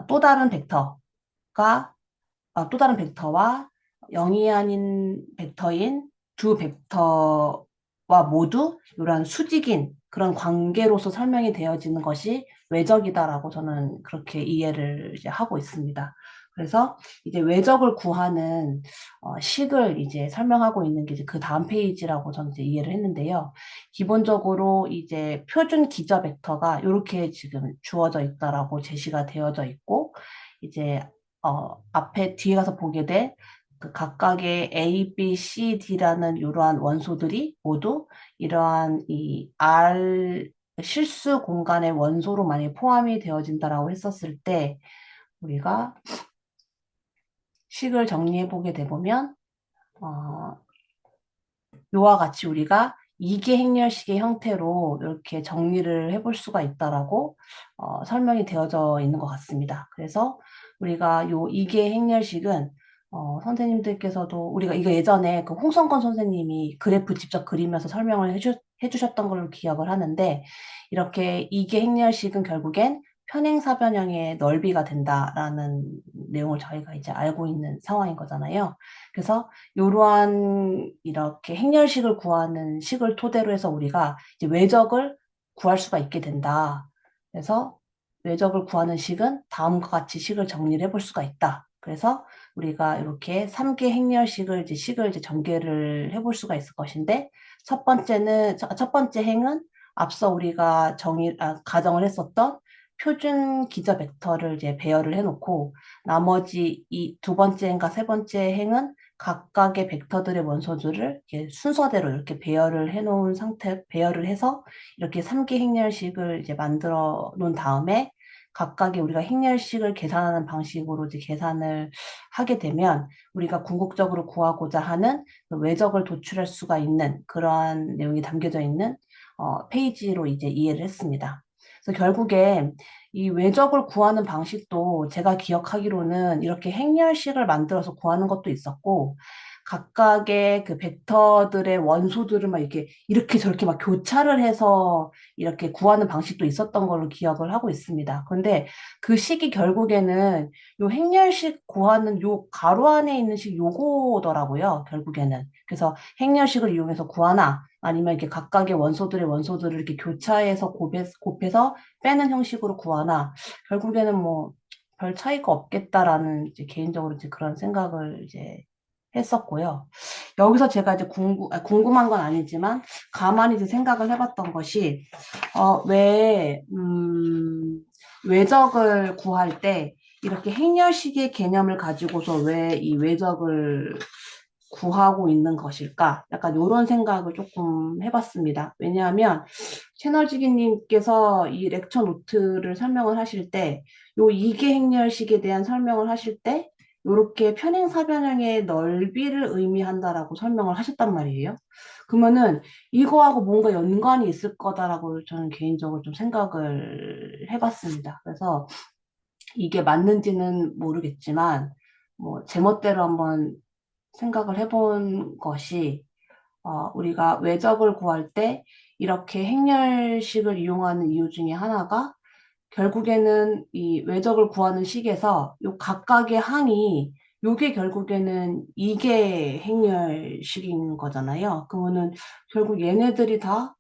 또 다른 벡터가 또 다른 벡터와 0이 아닌 벡터인 두 벡터와 모두 이러한 수직인 그런 관계로서 설명이 되어지는 것이 외적이다라고 저는 그렇게 이해를 이제 하고 있습니다. 그래서 이제 외적을 구하는 식을 이제 설명하고 있는 게 이제 그 다음 페이지라고 저는 이제 이해를 했는데요. 기본적으로 이제 표준 기저 벡터가 이렇게 지금 주어져 있다라고 제시가 되어져 있고 이제 앞에 뒤에 가서 보게 될 그 각각의 A, B, C, D라는 이러한 원소들이 모두 이러한 이 R 실수 공간의 원소로 많이 포함이 되어진다라고 했었을 때 우리가 식을 정리해 보게 되면 요와 같이 우리가 이계 행렬식의 형태로 이렇게 정리를 해볼 수가 있다라고 설명이 되어져 있는 것 같습니다. 그래서 우리가 요 이계 행렬식은 선생님들께서도 우리가 이거 예전에 그 홍성건 선생님이 그래프 직접 그리면서 설명을 해주셨던 걸로 기억을 하는데 이렇게 이계 행렬식은 결국엔 편행사변형의 넓이가 된다라는 내용을 저희가 이제 알고 있는 상황인 거잖아요. 그래서 이러한 이렇게 행렬식을 구하는 식을 토대로 해서 우리가 이제 외적을 구할 수가 있게 된다. 그래서 외적을 구하는 식은 다음과 같이 식을 정리를 해볼 수가 있다. 그래서 우리가 이렇게 3개 행렬식을 식을 전개를 해볼 수가 있을 것인데 첫 번째 행은 앞서 우리가 가정을 했었던 표준 기저 벡터를 이제 배열을 해놓고 나머지 이 두 번째 행과 세 번째 행은 각각의 벡터들의 원소들을 이렇게 순서대로 이렇게 배열을 해놓은 배열을 해서 이렇게 3개 행렬식을 이제 만들어 놓은 다음에 각각의 우리가 행렬식을 계산하는 방식으로 이제 계산을 하게 되면 우리가 궁극적으로 구하고자 하는 그 외적을 도출할 수가 있는 그러한 내용이 담겨져 있는 페이지로 이제 이해를 했습니다. 그래서 결국에 이 외적을 구하는 방식도 제가 기억하기로는 이렇게 행렬식을 만들어서 구하는 것도 있었고 각각의 그 벡터들의 원소들을 막 이렇게 저렇게 막 교차를 해서 이렇게 구하는 방식도 있었던 걸로 기억을 하고 있습니다. 그런데 그 식이 결국에는 요 행렬식 구하는 요 가로 안에 있는 식 요거더라고요. 결국에는. 그래서 행렬식을 이용해서 구하나 아니면 이렇게 각각의 원소들을 이렇게 교차해서 곱해서 빼는 형식으로 구하나 결국에는 뭐 별 차이가 없겠다라는 이제 개인적으로 이제 그런 생각을 이제 했었고요. 여기서 제가 이제 궁금한 건 아니지만 가만히 이제 생각을 해봤던 것이 왜 외적을 구할 때 이렇게 행렬식의 개념을 가지고서 왜 이 외적을 구하고 있는 것일까? 약간 이런 생각을 조금 해봤습니다. 왜냐하면 채널지기님께서 이 렉처 노트를 설명을 하실 때, 요 이계 행렬식에 대한 설명을 하실 때, 요렇게 편행사변형의 넓이를 의미한다라고 설명을 하셨단 말이에요. 그러면은 이거하고 뭔가 연관이 있을 거다라고 저는 개인적으로 좀 생각을 해봤습니다. 그래서 이게 맞는지는 모르겠지만, 뭐, 제멋대로 한번 생각을 해본 것이, 우리가 외적을 구할 때 이렇게 행렬식을 이용하는 이유 중에 하나가 결국에는 이 외적을 구하는 식에서 요 각각의 항이 요게 결국에는 이게 행렬식인 거잖아요. 그러면은 결국 얘네들이 다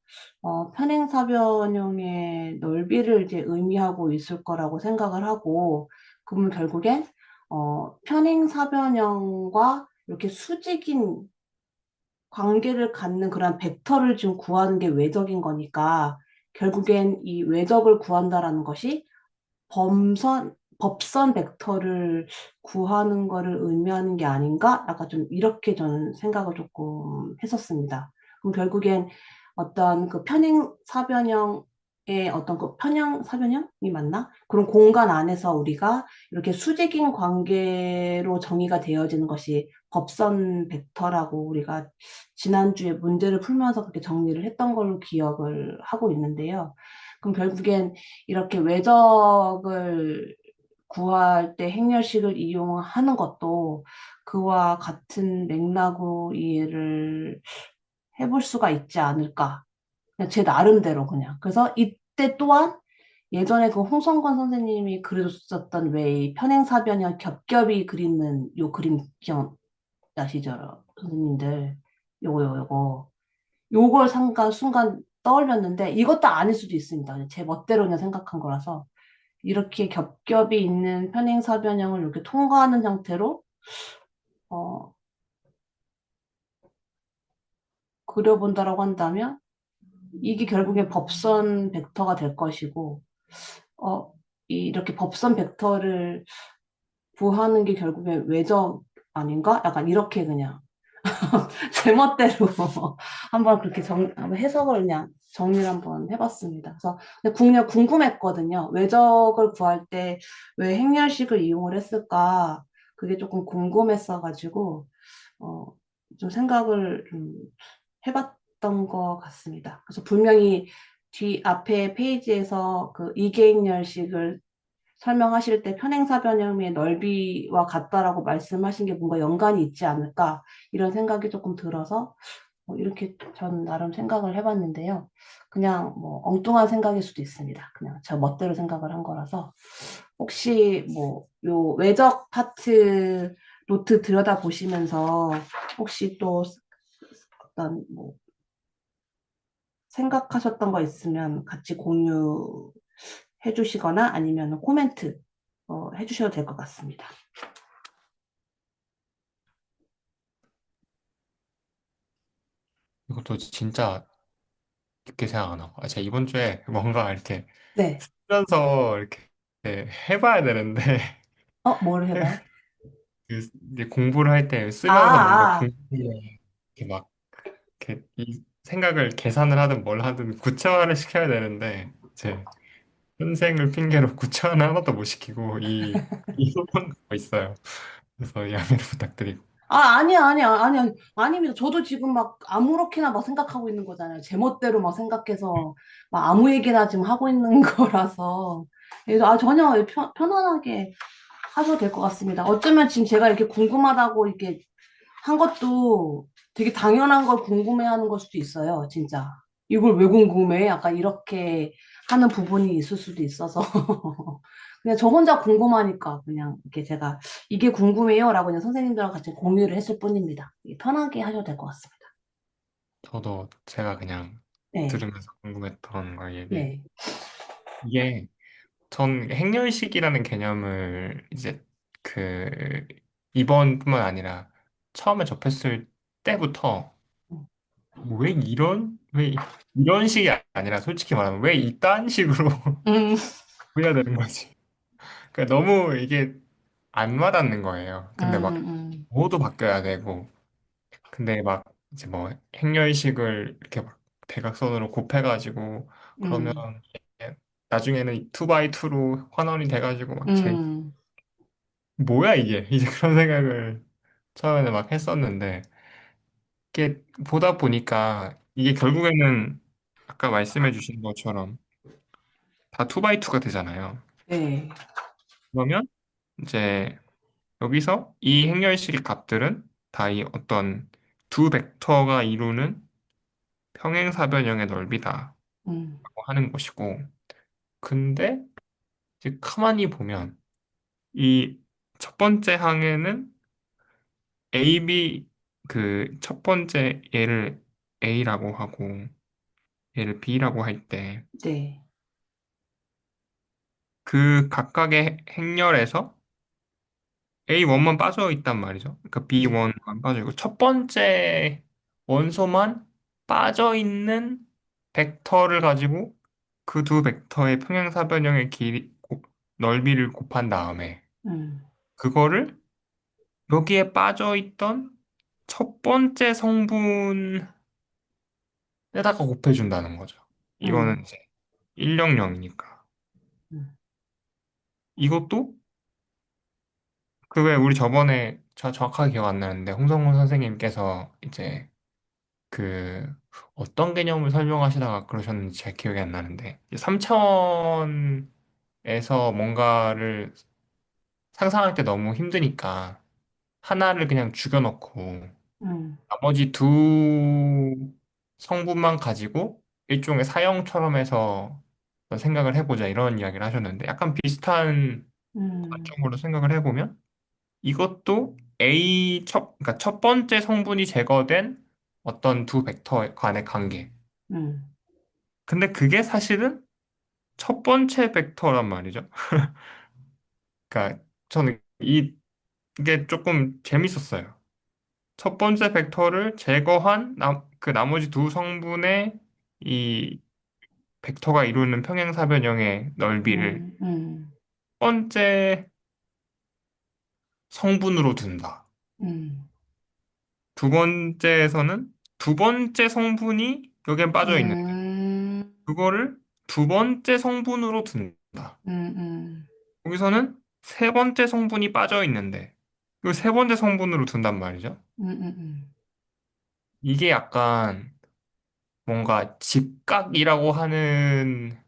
편행사변형의 넓이를 이제 의미하고 있을 거라고 생각을 하고 그러면 결국엔 편행사변형과 이렇게 수직인 관계를 갖는 그런 벡터를 지금 구하는 게 외적인 거니까 결국엔 이 외적을 구한다라는 것이 법선 벡터를 구하는 거를 의미하는 게 아닌가? 약간 좀 이렇게 저는 생각을 조금 했었습니다. 그럼 결국엔 어떤 그 편행사변형의 어떤 그 편형사변형이 맞나? 그런 공간 안에서 우리가 이렇게 수직인 관계로 정의가 되어지는 것이 법선 벡터라고 우리가 지난주에 문제를 풀면서 그렇게 정리를 했던 걸로 기억을 하고 있는데요. 그럼 결국엔 이렇게 외적을 구할 때 행렬식을 이용하는 것도 그와 같은 맥락으로 이해를 해볼 수가 있지 않을까. 그냥 제 나름대로 그냥. 그래서 이때 또한 예전에 그 홍성권 선생님이 그려줬었던 왜 이 편행사변형 겹겹이 그리는 요 그림 기억나시죠? 선생님들. 요거. 요걸 잠깐 순간 떠올렸는데 이것도 아닐 수도 있습니다. 제 멋대로 그냥 생각한 거라서. 이렇게 겹겹이 있는 편행사변형을 이렇게 통과하는 형태로 어, 그려본다라고 한다면 이게 결국에 법선 벡터가 될 것이고 어, 이렇게 법선 벡터를 구하는 게 결국에 외적 아닌가? 약간 이렇게 그냥 제 멋대로 한번 그렇게 한번 해석을 그냥 정리를 한번 해봤습니다. 그래서 근데 그냥 궁금했거든요. 외적을 구할 때 왜 행렬식을 이용을 했을까? 그게 조금 궁금했어가지고 어, 좀 생각을 좀 해봤던 것 같습니다. 그래서 분명히 뒤 앞에 페이지에서 그 이계행렬식을 설명하실 때 편행사변형의 넓이와 같다라고 말씀하신 게 뭔가 연관이 있지 않을까 이런 생각이 조금 들어서 이렇게 전 나름 생각을 해봤는데요. 그냥 뭐 엉뚱한 생각일 수도 있습니다. 그냥 저 멋대로 생각을 한 거라서 혹시 뭐 요 외적 파트 노트 들여다 보시면서 혹시 또 어떤 뭐 생각하셨던 거 있으면 같이 공유해 주시거나 아니면 코멘트 해주셔도 될 것 같습니다. 이것도 진짜 깊게 생각 안 하고. 제가 이번 주에 뭔가 이렇게 네. 쓰면서 이렇게 해봐야 되는데, 뭘 해봐요? 이제 공부를 할 때 아, 쓰면서 뭔가 아. 이렇게 막, 이렇게 이 생각을 계산을 하든 뭘 하든 구체화를 시켜야 되는데, 제 현생을 핑계로 구체화는 하나도 못 시키고, 이것만 갖고 있어요. 그래서 양해를 부탁드리고. 아니야. 아닙니다. 저도 지금 막 아무렇게나 막 생각하고 있는 거잖아요. 제멋대로 막 생각해서 막 아무 얘기나 지금 하고 있는 거라서. 그래서 전혀 편안하게 하셔도 될 것 같습니다. 어쩌면 지금 제가 이렇게 궁금하다고 이렇게 한 것도 되게 당연한 걸 궁금해하는 걸 수도 있어요, 진짜. 이걸 왜 궁금해? 약간 이렇게 하는 부분이 있을 수도 있어서. 그냥 저 혼자 궁금하니까 그냥 이렇게 제가 이게 궁금해요 라고 그냥 선생님들하고 같이 공유를 했을 뿐입니다. 편하게 하셔도 될 것 같습니다. 저도 제가 그냥 네, 들으면서 궁금했던 걸 얘기. 네. 이게 전 행렬식이라는 개념을 이제 그 이번뿐만 아니라 처음에 접했을 때부터 왜 이런 식이 아니라 솔직히 말하면 왜 이딴 식으로 음, 해야 되는 거지? 그러니까 너무 이게 안 와닿는 거예요. 근데 막 음, 모두 바뀌어야 되고, 근데 막 이제 뭐 행렬식을 이렇게 막 대각선으로 곱해가지고 그러면 음, 이게 나중에는 2x2로 환원이 돼가지고 막 음, 뭐야 이게 이제 그런 생각을 처음에는 막 했었는데 이게 보다 보니까 이게 결국에는 아까 말씀해 주신 것처럼 다 2x2가 되잖아요. 네, 그러면 이제 여기서 이 행렬식의 값들은 다 이 어떤 두 벡터가 이루는 평행사변형의 넓이다라고 음, 하는 것이고, 근데 이제 가만히 보면 이 첫 번째 항에는 AB 그 첫 번째 얘를 A라고 하고 얘를 B라고 할 때 네, 그 각각의 행렬에서 A1만 빠져 있단 말이죠. 그러니까 네, B1만 빠져 있고 첫 번째 원소만 빠져 있는 벡터를 가지고 그 두 벡터의 평행사변형의 넓이를 곱한 다음에 음, 그거를 여기에 빠져 있던 첫 번째 성분에다가 곱해준다는 거죠. 이거는 음, 이제 100이니까. 음, 이것도 그 왜 우리 저번에 저 정확하게 기억 안 나는데 홍성훈 선생님께서 이제 그 어떤 개념을 설명하시다가 그러셨는지 잘 기억이 안 나는데 3차원에서 뭔가를 상상할 때 너무 힘드니까 하나를 그냥 죽여놓고 음, 나머지 두 성분만 가지고 일종의 사형처럼 해서 생각을 해보자 이런 이야기를 하셨는데 약간 비슷한 음, 관점으로 생각을 해보면 이것도 그러니까 첫 번째 성분이 제거된 어떤 두 벡터 간의 관계. 음, 근데 그게 사실은 첫 번째 벡터란 말이죠. 그러니까 저는 이게 조금 재밌었어요. 첫 번째 벡터를 제거한 그 나머지 두 성분의 이 벡터가 이루는 평행사변형의 넓이를 음, 음, 첫 번째 성분으로 둔다. 음, 두 번째에서는 두 번째 성분이 여기에 빠져 있는데 음, 그거를 두 번째 성분으로 둔다. 음, 여기서는 세 번째 성분이 빠져 있는데 그 세 번째 성분으로 둔단 말이죠. 음. 이게 약간 뭔가 직각이라고 하는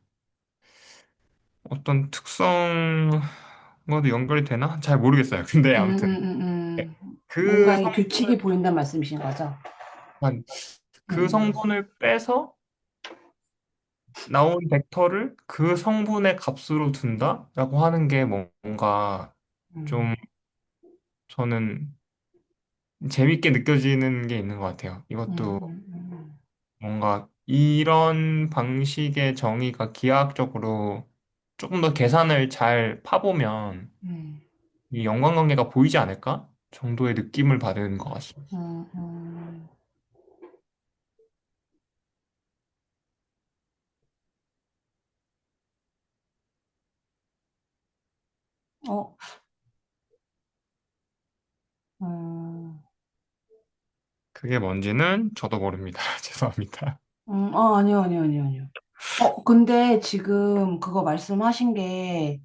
어떤 특성과도 연결이 되나? 잘 모르겠어요. 근데 아무튼 그 뭔가의 성분을 규칙이 보인다는 말씀이신 거죠? 그 성분을 빼서 나온 벡터를 그 성분의 값으로 둔다라고 하는 게 뭔가 음, 좀 저는 재밌게 느껴지는 게 있는 것 같아요. 음, 이것도 음, 음, 뭔가 이런 방식의 정의가 기하학적으로 조금 더 계산을 잘 파보면 음, 이 연관관계가 보이지 않을까 정도의 느낌을 받은 것 같습니다. 음, 음. 어, 음, 그게 뭔지는 저도 모릅니다. 죄송합니다. 아니요, 아니요, 아니요, 아니요. 근데 지금 그거 말씀하신 게,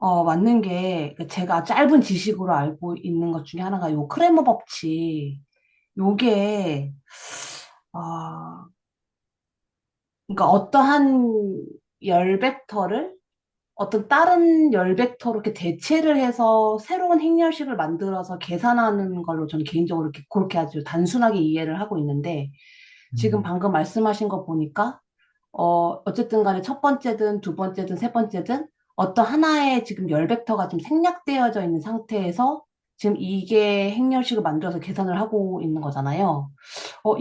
맞는 게, 그 제가 짧은 지식으로 알고 있는 것 중에 하나가 요 크레머 법칙. 요게, 아, 그러니까 어떠한 열 벡터를 어떤 다른 열 벡터로 이렇게 대체를 해서 새로운 행렬식을 만들어서 계산하는 걸로 저는 개인적으로 이렇게 그렇게 아주 단순하게 이해를 하고 있는데 지금 음, 방금 말씀하신 거 보니까 어쨌든 간에 첫 번째든 두 번째든 세 번째든 어떤 하나의 지금 열 벡터가 지금 생략되어져 있는 상태에서 지금 이게 행렬식을 만들어서 계산을 하고 있는 거잖아요.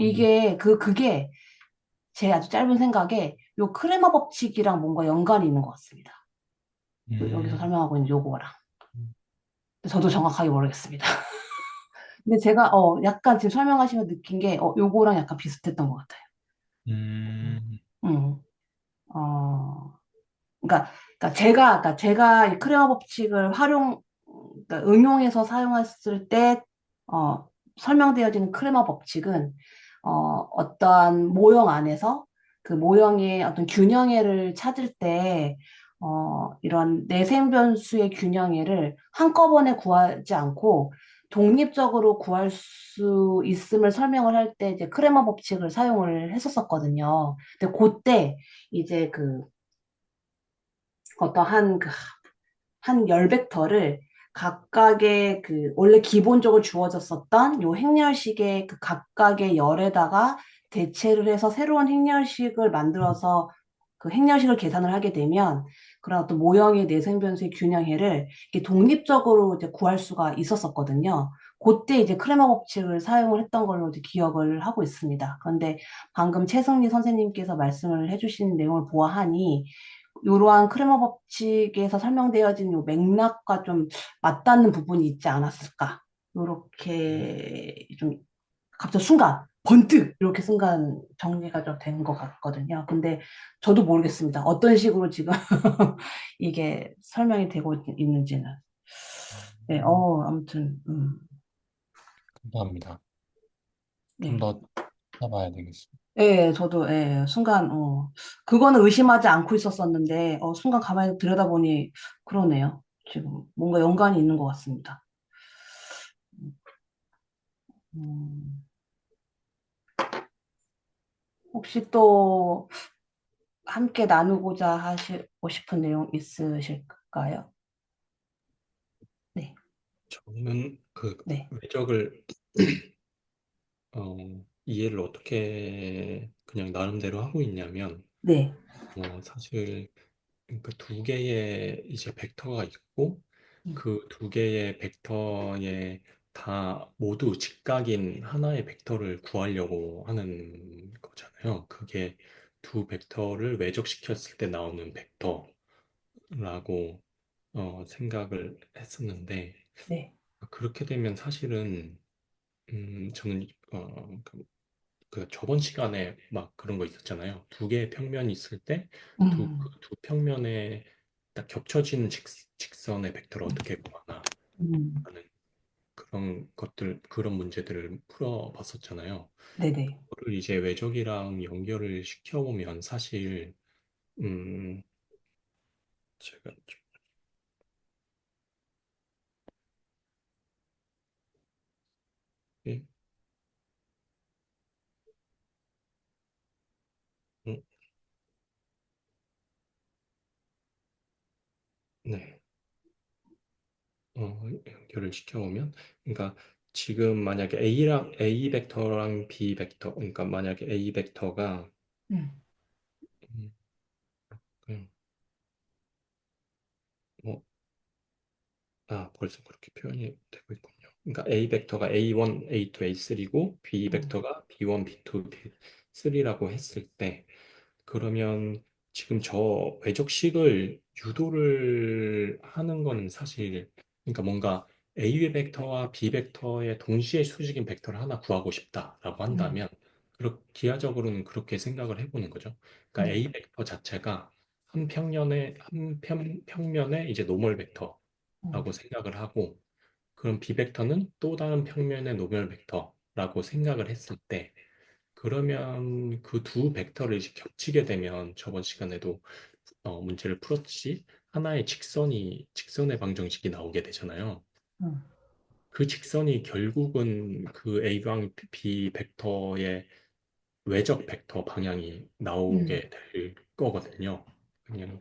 음, 이게 그게 제 아주 짧은 생각에 요 크레머 법칙이랑 뭔가 연관이 있는 것 같습니다. 여기서 음, 설명하고 있는 요거랑. 저도 정확하게 모르겠습니다. 근데 제가 약간 지금 설명하시면 느낀 게 요거랑 약간 비슷했던 것 같아요. 음, 음, 어, 그러니까 그러니까 제가 이 크레마 법칙을 그러니까 응용해서 사용했을 때, 설명되어지는 크레마 법칙은, 어떠한 모형 안에서 그 모형의 어떤 균형애를 찾을 때, 이런 내생변수의 균형애를 한꺼번에 구하지 않고 독립적으로 구할 수 있음을 설명을 할 때 이제 크레마 법칙을 사용을 했었었거든요. 근데 그때 이제 그 어떠한 한 열벡터를 각각의 원래 기본적으로 주어졌었던 요 행렬식의 그 각각의 열에다가 대체를 해서 새로운 행렬식을 만들어서 그 행렬식을 계산을 하게 되면 그런 어떤 모형의 내생변수의 균형해를 이렇게 독립적으로 이제 구할 수가 있었었거든요. 그때 이제 크레마 법칙을 사용을 했던 걸로 이제 기억을 하고 있습니다. 그런데 방금 최승리 선생님께서 말씀을 해주신 내용을 보아하니 이러한 크레머 법칙에서 설명되어진 요 맥락과 좀 맞닿는 부분이 있지 않았을까. 이렇게 좀 갑자기 순간 번뜩 이렇게 순간 정리가 좀 된 것 같거든요. 근데 저도 모르겠습니다. 어떤 식으로 지금 이게 설명이 되고 있는지는. 네, 아무튼, 감사합니다. 좀 네. 더 찾아봐야 되겠습니다. 예, 저도, 예, 순간, 그거는 의심하지 않고 있었었는데, 순간 가만히 들여다보니, 그러네요. 지금, 뭔가 연관이 있는 것 같습니다. 음, 혹시 또, 함께 나누고자 하시고 싶은 내용 있으실까요? 네, 저는 그 네, 외적을 이해를 어떻게 그냥 나름대로 하고 있냐면, 네, 사실 그 두 개의 이제 벡터가 있고, 음, 그 두 개의 벡터에 다 모두 직각인 하나의 벡터를 구하려고 하는 거잖아요. 그게 두 벡터를 외적시켰을 때 나오는 벡터라고 생각을 했었는데, 네, 그렇게 되면 사실은 저는 그 저번 시간에 막 그런 거 있었잖아요. 두 개의 평면이 있을 때 음, 두 평면에 딱 겹쳐지는 직선의 벡터를 어떻게 구하나 음, 하는 그런 것들, 그런 문제들을 풀어봤었잖아요. 네네, 그거를 이제 외적이랑 연결을 시켜보면 사실, 음, 제가 좀, 예, 음, 네, 연결을 시켜보면, 그러니까 지금 만약에 A 벡터랑 B 벡터, 그러니까 만약에 A 벡터가 음, 음, 그냥 뭐 벌써 그렇게 표현이 되고 있군요. 그러니까 A 벡터가 A1, A2, A3고 B 음, 벡터가 B1, B2, B3라고 했을 때 그러면 지금 저 외적식을 유도를 하는 거는 사실 그러니까 뭔가 A 벡터와 B 벡터의 동시에 수직인 벡터를 하나 구하고 싶다라고 음, 한다면 기하적으로는 그렇게 생각을 해보는 거죠. 그러니까 네, A 벡터 자체가 평면에 이제 노멀 음, 벡터라고 생각을 하고 그럼 B 벡터는 또 다른 평면의 노멀 벡터라고 생각을 했을 때 그러면 그 두 벡터를 이제 겹치게 되면 저번 시간에도 문제를 풀었듯이 하나의 직선의 방정식이 나오게 되잖아요. 음, 그 직선이 결국은 그 A방 B 벡터의 외적 벡터 방향이 음, 나오게 될 거거든요. 그냥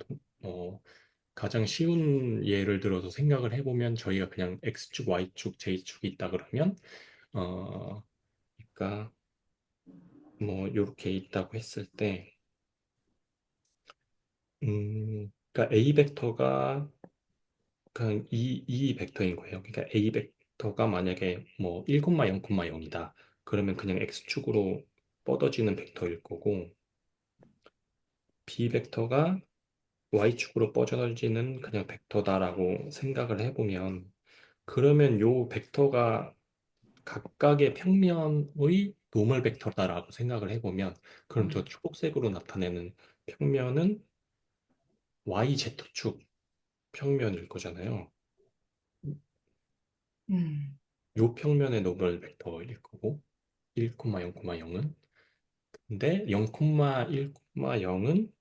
가장 쉬운 예를 들어서 생각을 해보면 저희가 그냥 X축, Y축, Z축이 있다 그러면 그러니까 뭐 이렇게 있다고 했을 때 그러니까 A 벡터가 그냥 이 벡터인 거예요. 그러니까 A 벡터가 만약에 뭐 1,0,0,이다. 그러면 그냥 X축으로 뻗어지는 벡터일 거고 B 벡터가 Y축으로 뻗어지는 그냥 벡터다라고 생각을 해보면 그러면 요 벡터가 각각의 평면의 노멀 벡터다라고 생각을 해보면 그럼 저 음, 초록색으로 나타내는 평면은 YZ축 평면일 거잖아요. 음, 요 평면의 노멀 벡터일 거고 1,0,0은 근데 0,1,0은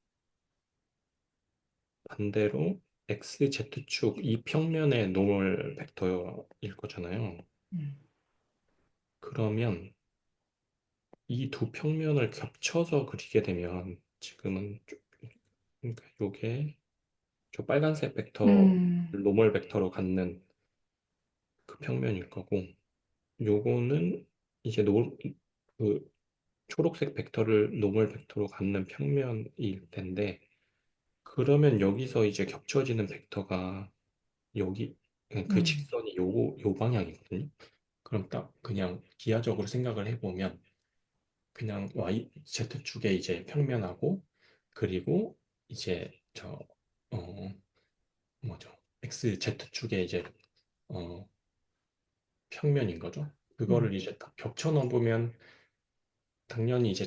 반대로 XZ축 이 평면의 노멀 벡터일 거잖아요. 음, 그러면 이 두 평면을 겹쳐서 그리게 되면 지금은 그러니까 요게 저 빨간색 벡터 음, 노멀 벡터로 갖는 그 평면일 거고 요거는 이제 그 초록색 벡터를 노멀 벡터로 갖는 평면일 텐데 그러면 여기서 이제 겹쳐지는 벡터가 여기 그 음, 직선이 요 방향이거든요. 그럼 딱 그냥 기하적으로 생각을 해보면 그냥 Z축에 이제 평면하고 그리고 이제 어, 뭐죠? XZ축에 이제 어, 평면인 거죠. 그거를 음, 이제 딱 겹쳐 놓으면 당연히 이제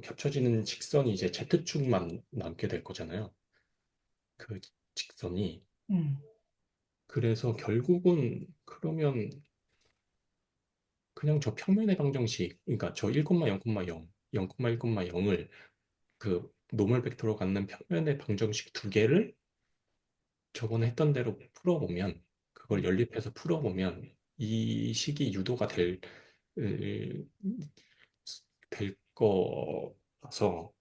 겹쳐지는 직선이 이제 Z축만 남게 될 거잖아요. 그 직선이. 음, 그래서 결국은 그러면 그냥 저 평면의 방정식, 그러니까 저 1,0,0, 0,1,0을 그 노멀 벡터로 갖는 평면의 방정식 두 개를 저번에 했던 대로 풀어보면 그걸 연립해서 풀어보면 이 식이 유도가 될 거라서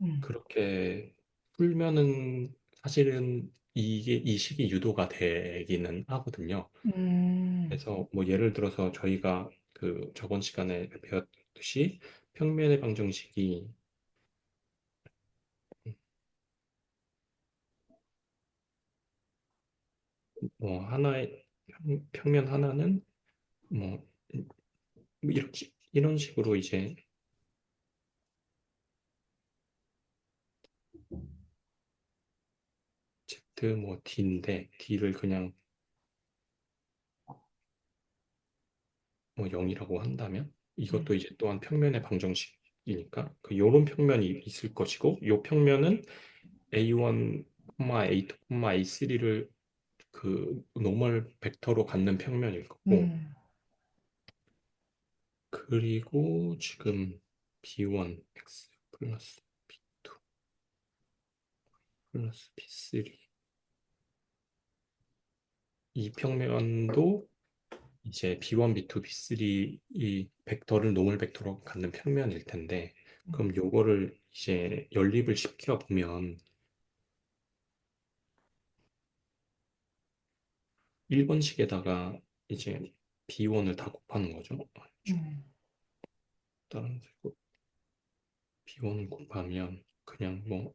음, 그렇게 풀면은 사실은 이게 이 식이 유도가 되기는 하거든요. 음, 그래서 뭐 예를 들어서 저희가 그 저번 시간에 배웠듯이 평면의 방정식이 뭐 하나의 평면 하나는 뭐 이렇게 이런 식으로 이제 Z 뭐 D인데 D를 그냥 뭐 0이라고 한다면 음, 이것도 이제 또한 평면의 방정식이니까 그 요런 평면이 있을 것이고 요 평면은 A1, A2, A3를 그 노멀 벡터로 갖는 평면일 거고 음, 그리고 지금 B1 X 플러스 B2 플러스 B3 이 평면도 이제 B1, B2, B3 이 벡터를 노멀 벡터로 갖는 평면일 텐데 그럼 요거를 이제 연립을 시켜 보면 1번식에다가 이제 B1을 다 곱하는 거죠. 음, 다른 식으로 B1을 곱하면 그냥 뭐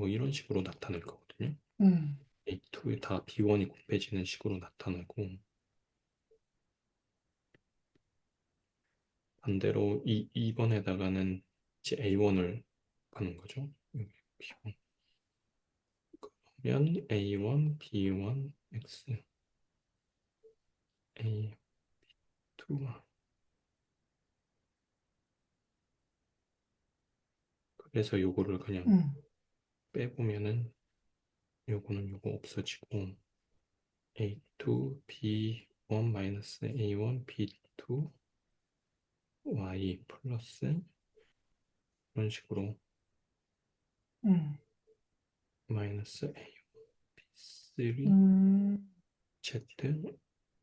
이런 식으로 나타낼 거거든요. 음, A2에 다 B1이 곱해지는 식으로 나타나고 반대로 2번에다가는 이제 A1을 하는 거죠. 여기 B1 그러면 A1, B1, X, A2 그래서 요거를 그냥 음, 빼보면은 요거는 요거 없어지고 A2, B1 마이너스 A1, B2, Y 플러스 이런 식으로 음, 마이너스 A1, B3, 음, Z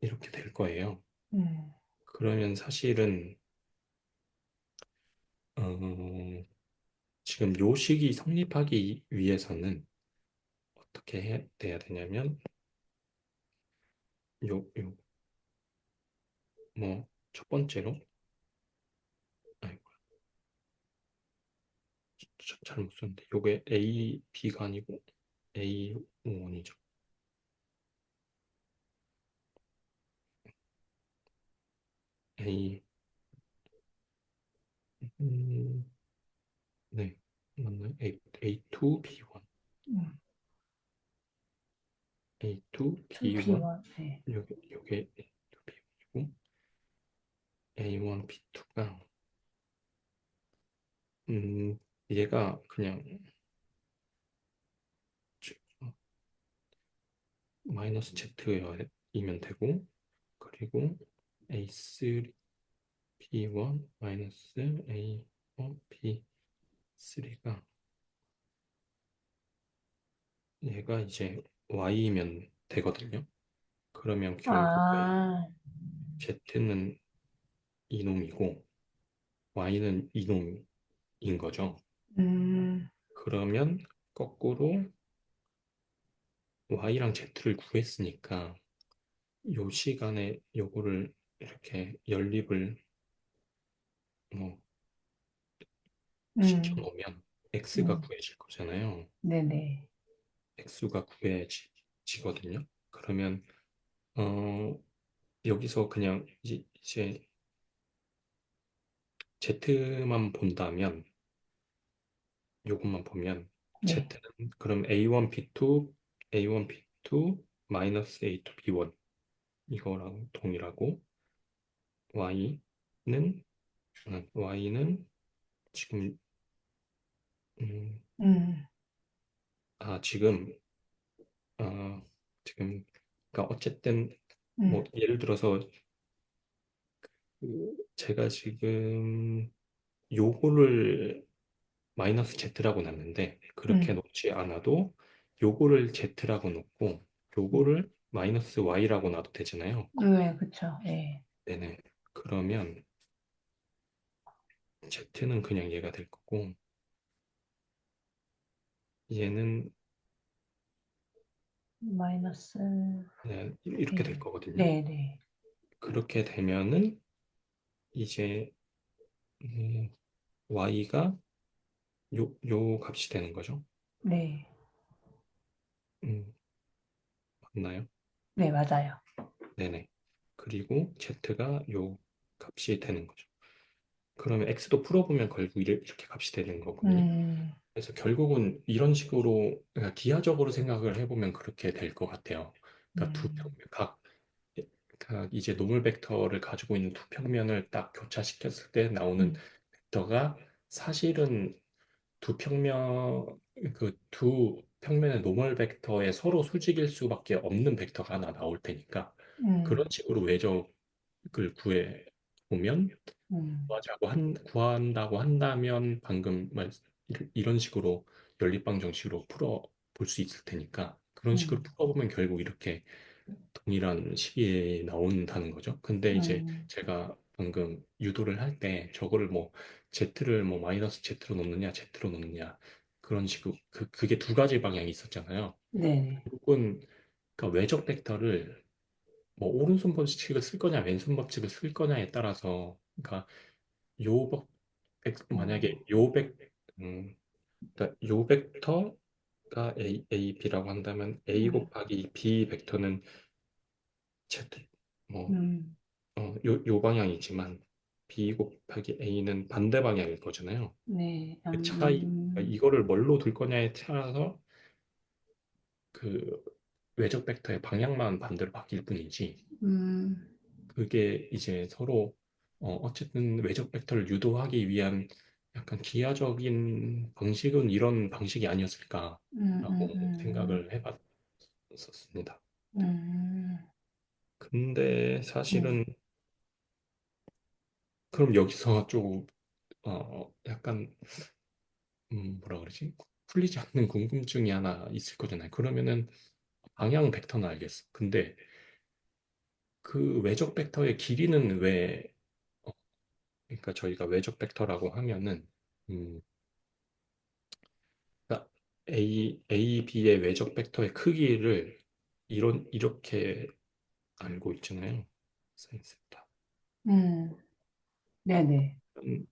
이렇게 될 거예요. 음, 그러면 사실은 어, 지금 요 식이 성립하기 위해서는 어떻게 돼야 되냐면 뭐 첫 번째로 아이고 잘못 썼는데 요게 A, B가 아니고 A1이죠. A 음, 네 맞나요? A2, B1 음. A2, 2P1, B1 네. 요게 A2, B1이고 A1, B2가 얘가 그냥 마이너스 Z이면 되고, 그리고 A3, B1 마이너스 A1, B3가 얘가 이제 Y면 되거든요. 그러면 결국에 아, Z는 이놈이고 Y는 이놈인 거죠. 음, 그러면 거꾸로 Y랑 Z를 구했으니까 요 시간에 요거를 이렇게 연립을 뭐 시켜 음, 놓으면 X가 음, 구해질 거잖아요. 네네. X가 구해지거든요. 그러면 어 여기서 그냥 이제 Z만 본다면 요것만 보면 네, Z는 그럼 A1, B2, A1, B2 마이너스 A2, B1 이거랑 동일하고 Y는 Y는 지금 음, 음, 지금 아 지금 그러니까 어쨌든 뭐 음, 예를 들어서 제가 지금 요거를 마이너스 Z라고 놨는데 그렇게 음, 놓지 않아도 요거를 Z라고 놓고 요거를 마이너스 Y라고 놔도 되잖아요. 네, 그쵸. 예. 네네. 그러면 Z는 그냥 얘가 될 거고 얘는 마이너스 그냥 이렇게 될 A. 거거든요. 네네. 그렇게 되면은 이제 Y가 요 값이 되는 거죠. 네. 음, 맞나요? 네, 맞아요. 네네. 그리고 Z가 요 값이 되는 거죠. 그러면 X도 풀어보면 결국 이렇게 값이 되는 거거든요. 음, 그래서 결국은 이런 식으로 그러니까 기하적으로 생각을 해보면 그렇게 될 것 같아요. 그러니까 음, 각 이제 노멀 벡터를 가지고 있는 두 평면을 딱 교차시켰을 때 나오는 음, 벡터가 사실은 그 두 평면의 노멀 벡터에 서로 수직일 수밖에 없는 벡터가 하나 나올 테니까 그런 음, 식으로 외적을 구해 보면 음, 구한다고 한다면 방금 이런 식으로 연립방 정식으로 풀어 볼 수 있을 테니까 그런 식으로 음, 풀어보면 결국 이렇게 동일한 식이 나온다는 거죠. 근데 이제 음, 제가 방금 유도를 할 때 저거를 뭐 Z를 뭐 마이너스 Z로 놓느냐 Z로 놓느냐 그런 식으로 그게 두 가지 방향이 있었잖아요. 네네. 결국은 그러니까 외적 벡터를 뭐 오른손 법칙을 쓸 거냐 왼손 법칙을 쓸 거냐에 따라서 그러니까 요 어, 만약에 그러니까 요 벡터가 A, B라고 한다면 A 네. 곱하기 B 벡터는 Z 뭐 음, 요 방향이지만 B 곱하기 A는 반대 방향일 거잖아요. 네. 그 차이 그러니까 이거를 뭘로 둘 거냐에 따라서 그 외적 벡터의 방향만 반대로 바뀔 뿐이지 음, 그게 이제 서로 어쨌든 외적 벡터를 유도하기 위한 약간 기하적인 방식은 이런 방식이 음, 음, 아니었을까라고 음, 생각을 해봤었습니다. 음, 근데 네. 사실은 그럼 여기서 조금 약간 뭐라 그러지? 풀리지 않는 궁금증이 하나 있을 거잖아요. 그러면은 방향 벡터는 알겠어. 근데 그 외적 벡터의 길이는 왜 그러니까 저희가 외적 벡터라고 하면은 음, 그러니까 B의 외적 벡터의 크기를 이렇게 알고 있잖아요. 사인 세타. 음, 네네. 음,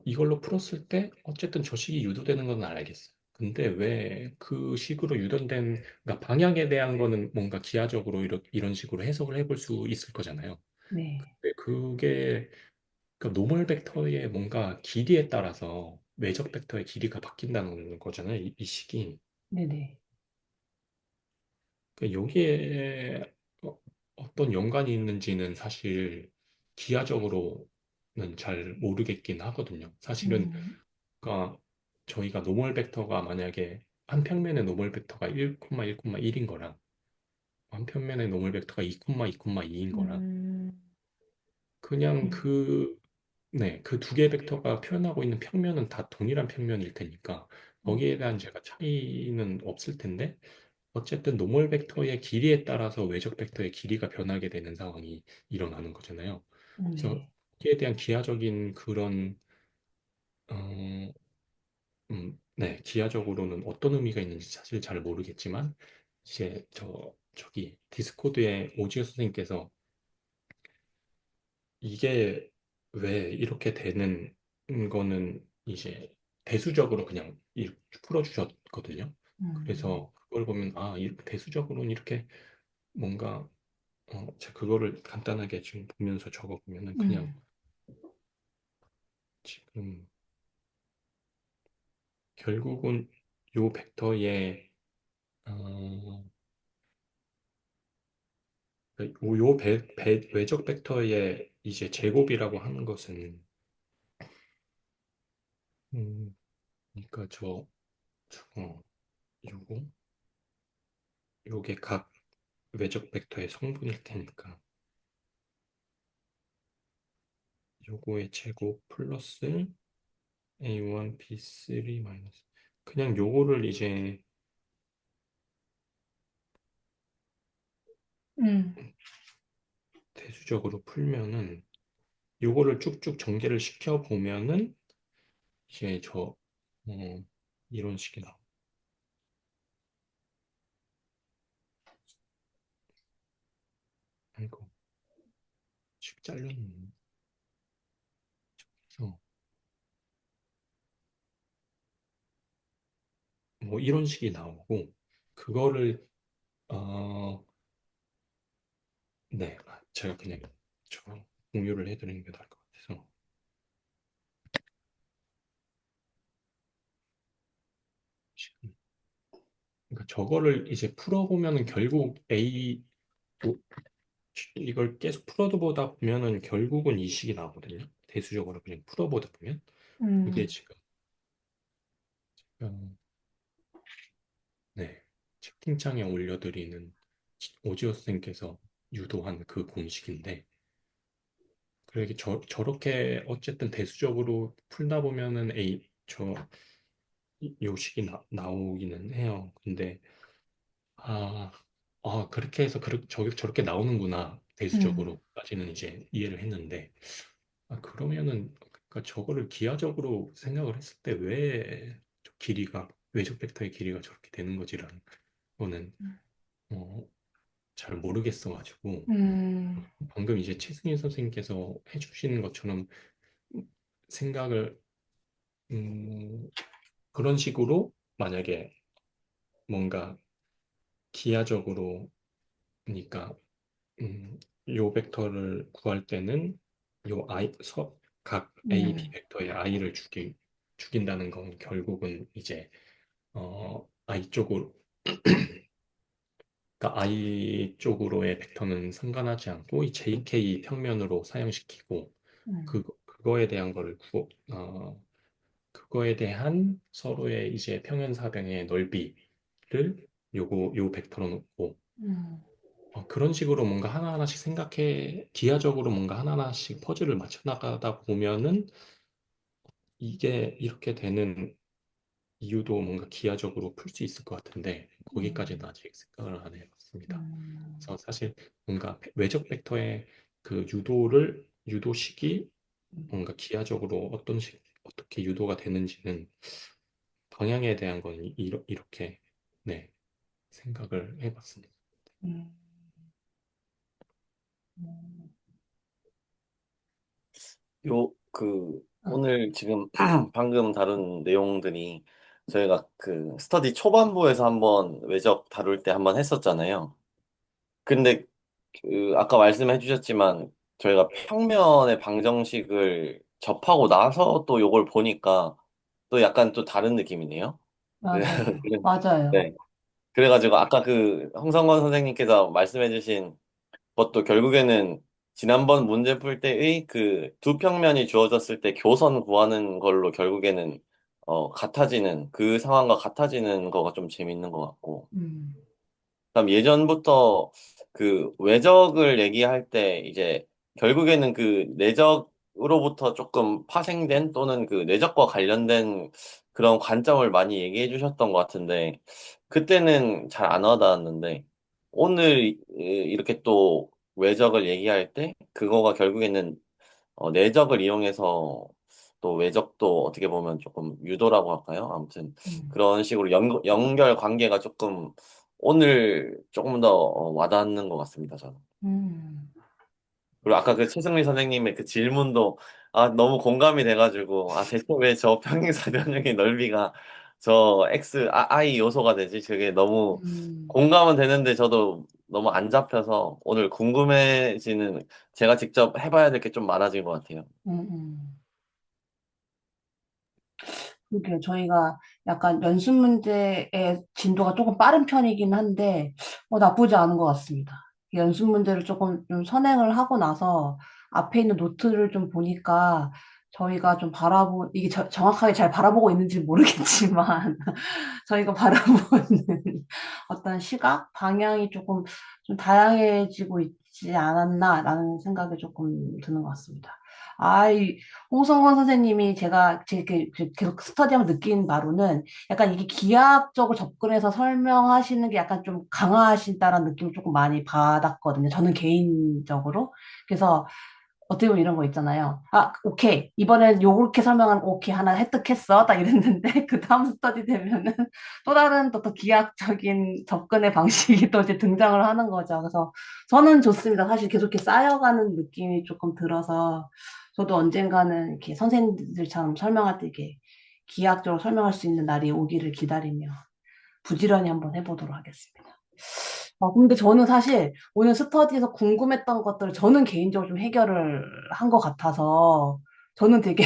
이걸로 풀었을 때 어쨌든 저 식이 유도되는 건 알겠어요. 근데 왜 그 식으로 유도된, 그러니까 방향에 대한 거는 뭔가 기하적으로 이런 식으로 해석을 해볼 수 있을 거잖아요. 네. 근데 그게 그러니까 노멀 벡터의 뭔가 길이에 따라서 외적 벡터의 길이가 바뀐다는 거잖아요. 이 식이. 네네. 여기에 어떤 연관이 있는지는 사실 기하적으로는 잘 모르겠긴 하거든요. 사실은 음, 그러니까 저희가 노멀 벡터가 만약에 한 평면의 노멀 벡터가 1,1,1인 거랑 한 평면의 노멀 벡터가 2,2,2인 거랑 음, 그냥 음, 네, 그 두 개의 벡터가 표현하고 있는 평면은 다 동일한 평면일 테니까 음, 거기에 대한 제가 차이는 없을 텐데 어쨌든 노멀 벡터의 길이에 따라서 외적 벡터의 길이가 변하게 되는 상황이 일어나는 거잖아요. 그래서 네. 거기에 대한 기하적인 그런 어, 네, 기하적으로는 어떤 의미가 있는지 사실 잘 모르겠지만 이제 저기 디스코드에 오지오 선생님께서 이게 왜 이렇게 되는 거는 이제 대수적으로 그냥 이렇게 풀어주셨거든요. 음, 그래서 그걸 보면 대수적으로는 이렇게 뭔가 제가 그거를 간단하게 지금 보면서 적어보면은 그냥 음, 지금 결국은 요 벡터의 어, 외적 벡터의 이제 제곱이라고 하는 것은 그러니까 요거 요게 각 외적 벡터의 성분일 테니까 요거의 제곱 플러스 A1 B3 마이너스 그냥 요거를 이제 음, 대수적으로 풀면은 요거를 쭉쭉 전개를 시켜 보면은 이제 이런 식이 나와. 아이고 식 잘렸네. 그래서 뭐 이런 식이 나오고 그거를 어, 네, 제가 그냥 저 공유를 해드리는 게 나을 것 같아서 지금 그러니까 저거를 이제 풀어보면은 결국 뭐, 이걸 계속 풀어보다 보면은 결국은 이 식이 나오거든요. 대수적으로 그냥 풀어보다 보면 그게 음, 지금 어, 네 채팅창에 올려드리는 오지오 선생님께서 유도한 그 공식인데 그렇게 저렇게 어쨌든 대수적으로 풀다 보면은 요식이 나오기는 해요. 근데 아, 그렇게 해서 저렇게 나오는구나. 음, 대수적으로까지는 이제 이해를 했는데, 그러면은, 그러니까 저거를 기하적으로 생각을 했을 때 왜 외적 벡터의 길이가 저렇게 되는 거지라는 거는, 어, 잘 모르겠어가지고, 음, 방금 이제 최승희 선생님께서 해주시는 것처럼 생각을, 음, 그런 식으로 만약에 뭔가 기하적으로, 그러니까 요 벡터를 구할 때는 요 각 A, B 음, 벡터의 i를 죽인다는 건 결국은 이제 i 쪽으로 그러니까 i 쪽으로의 벡터는 상관하지 않고 이 JK 평면으로 사용시키고 음, 그거에 대한 그거에 대한 서로의 이제 평행사변의 넓이를 요 벡터로 놓고 음, 그런 식으로 뭔가 하나하나씩 기하적으로 뭔가 하나하나씩 퍼즐을 맞춰 나가다 보면은 이게 이렇게 되는 이유도 뭔가 기하적으로 풀 수 있을 것 같은데, 거기까지는 음, 아직 생각을 안 해봤습니다. 음, 그래서 사실 뭔가 외적 벡터의 그 유도식이 뭔가 기하적으로 어떻게 유도가 되는지는 방향에 대한 건 이렇게, 네, 생각을 해봤습니다. 음, 음, 어, 오늘 지금 방금 다룬 내용들이 저희가 그 스터디 초반부에서 한번 외적 다룰 때 한번 했었잖아요. 근데 아까 말씀해 주셨지만 저희가 평면의 방정식을 접하고 나서 또 요걸 보니까 또 약간 또 다른 느낌이네요. 맞아요. 그래- 맞아요. 네. 그래가지고 아까 그 홍성건 선생님께서 말씀해 주신 그것도 결국에는 지난번 문제 풀 때의 그 두 평면이 주어졌을 때 교선 구하는 걸로 결국에는 같아지는, 그 상황과 같아지는 거가 좀 재밌는 것 같고. 음, 그럼 예전부터 그 외적을 얘기할 때 이제 결국에는 그 내적으로부터 조금 파생된 또는 그 내적과 관련된 그런 관점을 많이 얘기해 주셨던 것 같은데 그때는 잘 안 와닿았는데 오늘 이렇게 또 외적을 얘기할 때 그거가 결국에는 내적을 이용해서 또 외적도 어떻게 보면 조금 유도라고 할까요? 아무튼 음, 그런 식으로 연결 관계가 조금 오늘 조금 더 와닿는 것 같습니다, 저는. 음, 그리고 아까 그 최승리 선생님의 그 질문도 너무 공감이 돼가지고 대체 왜 저 평행사변형의 넓이가 저 I 요소가 되지? 그게 너무 음, 공감은 되는데 저도 너무 안 잡혀서 오늘 궁금해지는 제가 직접 해봐야 될 게 좀 많아진 것 같아요. 음. 그게 저희가 약간 연습 문제의 진도가 조금 빠른 편이긴 한데, 나쁘지 않은 것 같습니다. 연습 문제를 조금 좀 선행을 하고 나서 앞에 있는 노트를 좀 보니까 저희가 좀 이게 정확하게 잘 바라보고 있는지 모르겠지만, 저희가 바라보는 어떤 시각, 방향이 조금 좀 다양해지고 있지 않았나라는 생각이 조금 드는 것 같습니다. 이 홍성건 선생님이 계속 스터디하면 느낀 바로는 약간 이게 기하학적으로 접근해서 설명하시는 게 약간 좀 강하신다라는 느낌을 조금 많이 받았거든요. 저는 개인적으로. 그래서 어떻게 보면 이런 거 있잖아요. 오케이. 이번엔 요렇게 설명하는 거 오케이. 하나 획득했어. 딱 이랬는데, 그 다음 스터디 되면은 또 다른 또 기하학적인 접근의 방식이 또 이제 등장을 하는 거죠. 그래서 저는 좋습니다. 사실 계속 이렇게 쌓여가는 느낌이 조금 들어서 저도 언젠가는 이렇게 선생님들처럼 설명할 때 이렇게 기하학적으로 설명할 수 있는 날이 오기를 기다리며 부지런히 한번 해보도록 하겠습니다. 근데 저는 사실 오늘 스터디에서 궁금했던 것들을 저는 개인적으로 좀 해결을 한 것 같아서 저는 되게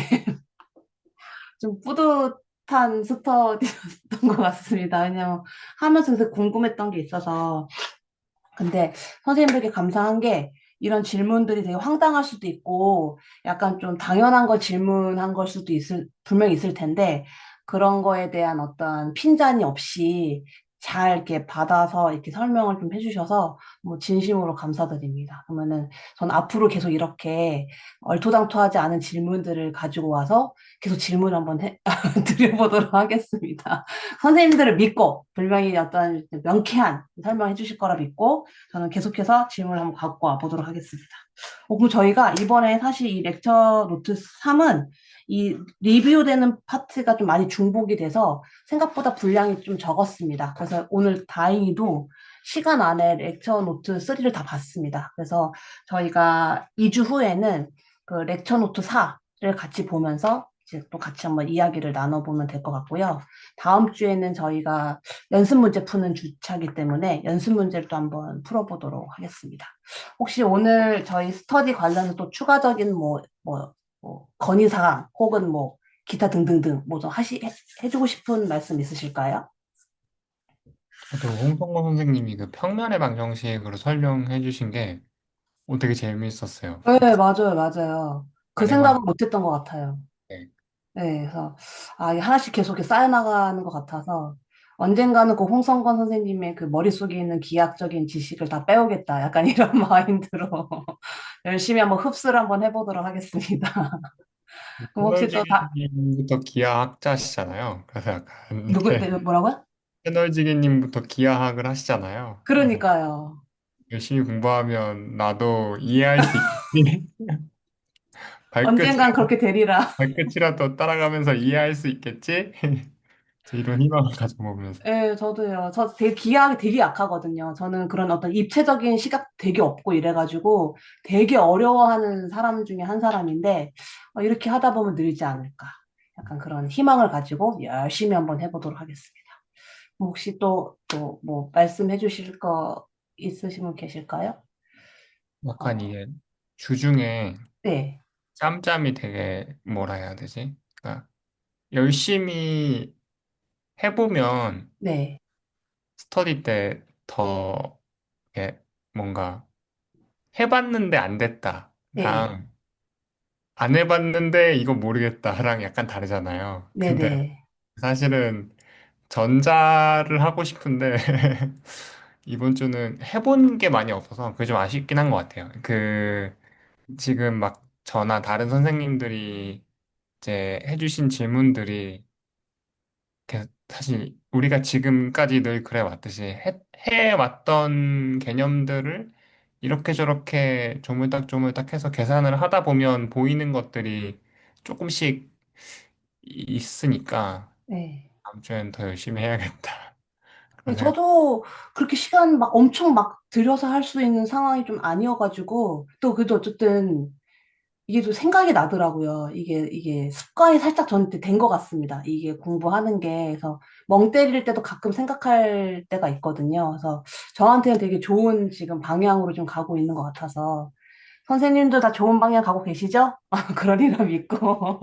좀 뿌듯한 스터디였던 것 같습니다. 왜냐면 하면서 계속 궁금했던 게 있어서. 근데 선생님들께 감사한 게 이런 질문들이 되게 황당할 수도 있고 약간 좀 당연한 걸 질문한 걸 수도 분명히 있을 텐데 그런 거에 대한 어떤 핀잔이 없이 잘 이렇게 받아서 이렇게 설명을 좀 해주셔서 뭐 진심으로 감사드립니다. 그러면은 전 앞으로 계속 이렇게 얼토당토하지 않은 질문들을 가지고 와서 계속 질문 한번 드려보도록 하겠습니다. 선생님들을 믿고 분명히 어떤 명쾌한 설명해 주실 거라 믿고 저는 계속해서 질문을 한번 갖고 와 보도록 하겠습니다. 그럼 저희가 이번에 사실 이 렉처 노트 3은 이 리뷰되는 파트가 좀 많이 중복이 돼서 생각보다 분량이 좀 적었습니다. 그래서 오늘 다행히도 시간 안에 렉처 노트 3를 다 봤습니다. 그래서 저희가 2주 후에는 그 렉처 노트 4를 같이 보면서 이제 또 같이 한번 이야기를 나눠보면 될 것 같고요. 다음 주에는 저희가 연습 문제 푸는 주차기 때문에 연습 문제를 또 한번 풀어보도록 하겠습니다. 혹시 오늘 저희 스터디 관련해서 또 추가적인 건의사항 혹은 뭐 기타 등등등 뭐 좀 해주고 싶은 말씀 있으실까요? 저도 홍성곤 선생님이 그 평면의 방정식으로 설명해 주신 게 되게 재미있었어요. 네, 맞아요, 맞아요. 그 안 생각은 해봤는데. 못했던 것 같아요. 네, 그래서 이게 하나씩 계속 이렇게 쌓여나가는 것 같아서 언젠가는 그 홍성건 선생님의 그 머릿속에 있는 기하학적인 지식을 다 빼오겠다. 약간 이런 마인드로 열심히 한번 흡수를 한번 해보도록 하겠습니다. 그럼 혹시 또 패널지기님부터 기하학자시잖아요. 그래서 약간 네, 이렇게 뭐라고요? 패널지기님부터 기하학을 하시잖아요. 그래서 그러니까요. 열심히 공부하면 나도 이해할 수 있겠지. 언젠간 발끝이라도, 그렇게 되리라. 발끝이라도 따라가면서 이해할 수 있겠지? 이런 희망을 가져보면서. 예, 저도요. 저 되게 기하학이 되게 약하거든요. 저는 그런 어떤 입체적인 시각 되게 없고 이래가지고 되게 어려워하는 사람 중에 한 사람인데 이렇게 하다 보면 늘지 않을까. 약간 그런 희망을 가지고 열심히 한번 해보도록 하겠습니다. 혹시 또 뭐 말씀해 주실 거 있으신 분 계실까요? 약간 어, 이게 주중에 네, 짬짬이 되게 뭐라 해야 되지? 그러니까 열심히 해보면 네, 스터디 때 더 뭔가 해봤는데 안 네, 됐다랑 안 해봤는데 이거 모르겠다랑 약간 다르잖아요. 근데 네네. 사실은 전자를 하고 싶은데 이번 주는 해본 게 많이 없어서 그게 좀 아쉽긴 한 것 같아요. 지금 막 저나 다른 선생님들이 이제 해주신 질문들이 사실 우리가 지금까지 늘 그래 왔듯이 해왔던 개념들을 이렇게 저렇게 조물딱 해서 계산을 하다 보면 보이는 것들이 조금씩 있으니까 네. 다음 주엔 더 열심히 해야겠다. 네, 그런 생각. 저도 그렇게 시간 막 엄청 막 들여서 할 수 있는 상황이 좀 아니어가지고, 또 그래도 어쨌든 이게 또 생각이 나더라고요. 이게 습관이 살짝 저한테 된 것 같습니다. 이게 공부하는 게. 그래서 멍 때릴 때도 가끔 생각할 때가 있거든요. 그래서 저한테는 되게 좋은 지금 방향으로 좀 가고 있는 것 같아서. 선생님도 다 좋은 방향 가고 계시죠? 그러리라 믿고.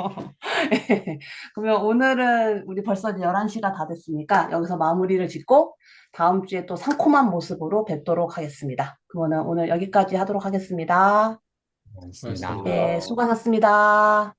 예. 그러면 오늘은 우리 벌써 이제 11시가 다 됐으니까 여기서 마무리를 짓고 다음 주에 또 상콤한 모습으로 뵙도록 하겠습니다. 그러면 오늘 여기까지 하도록 하겠습니다. 있습니다. 고맙습니다. 예, 고맙습니다. 수고하셨습니다.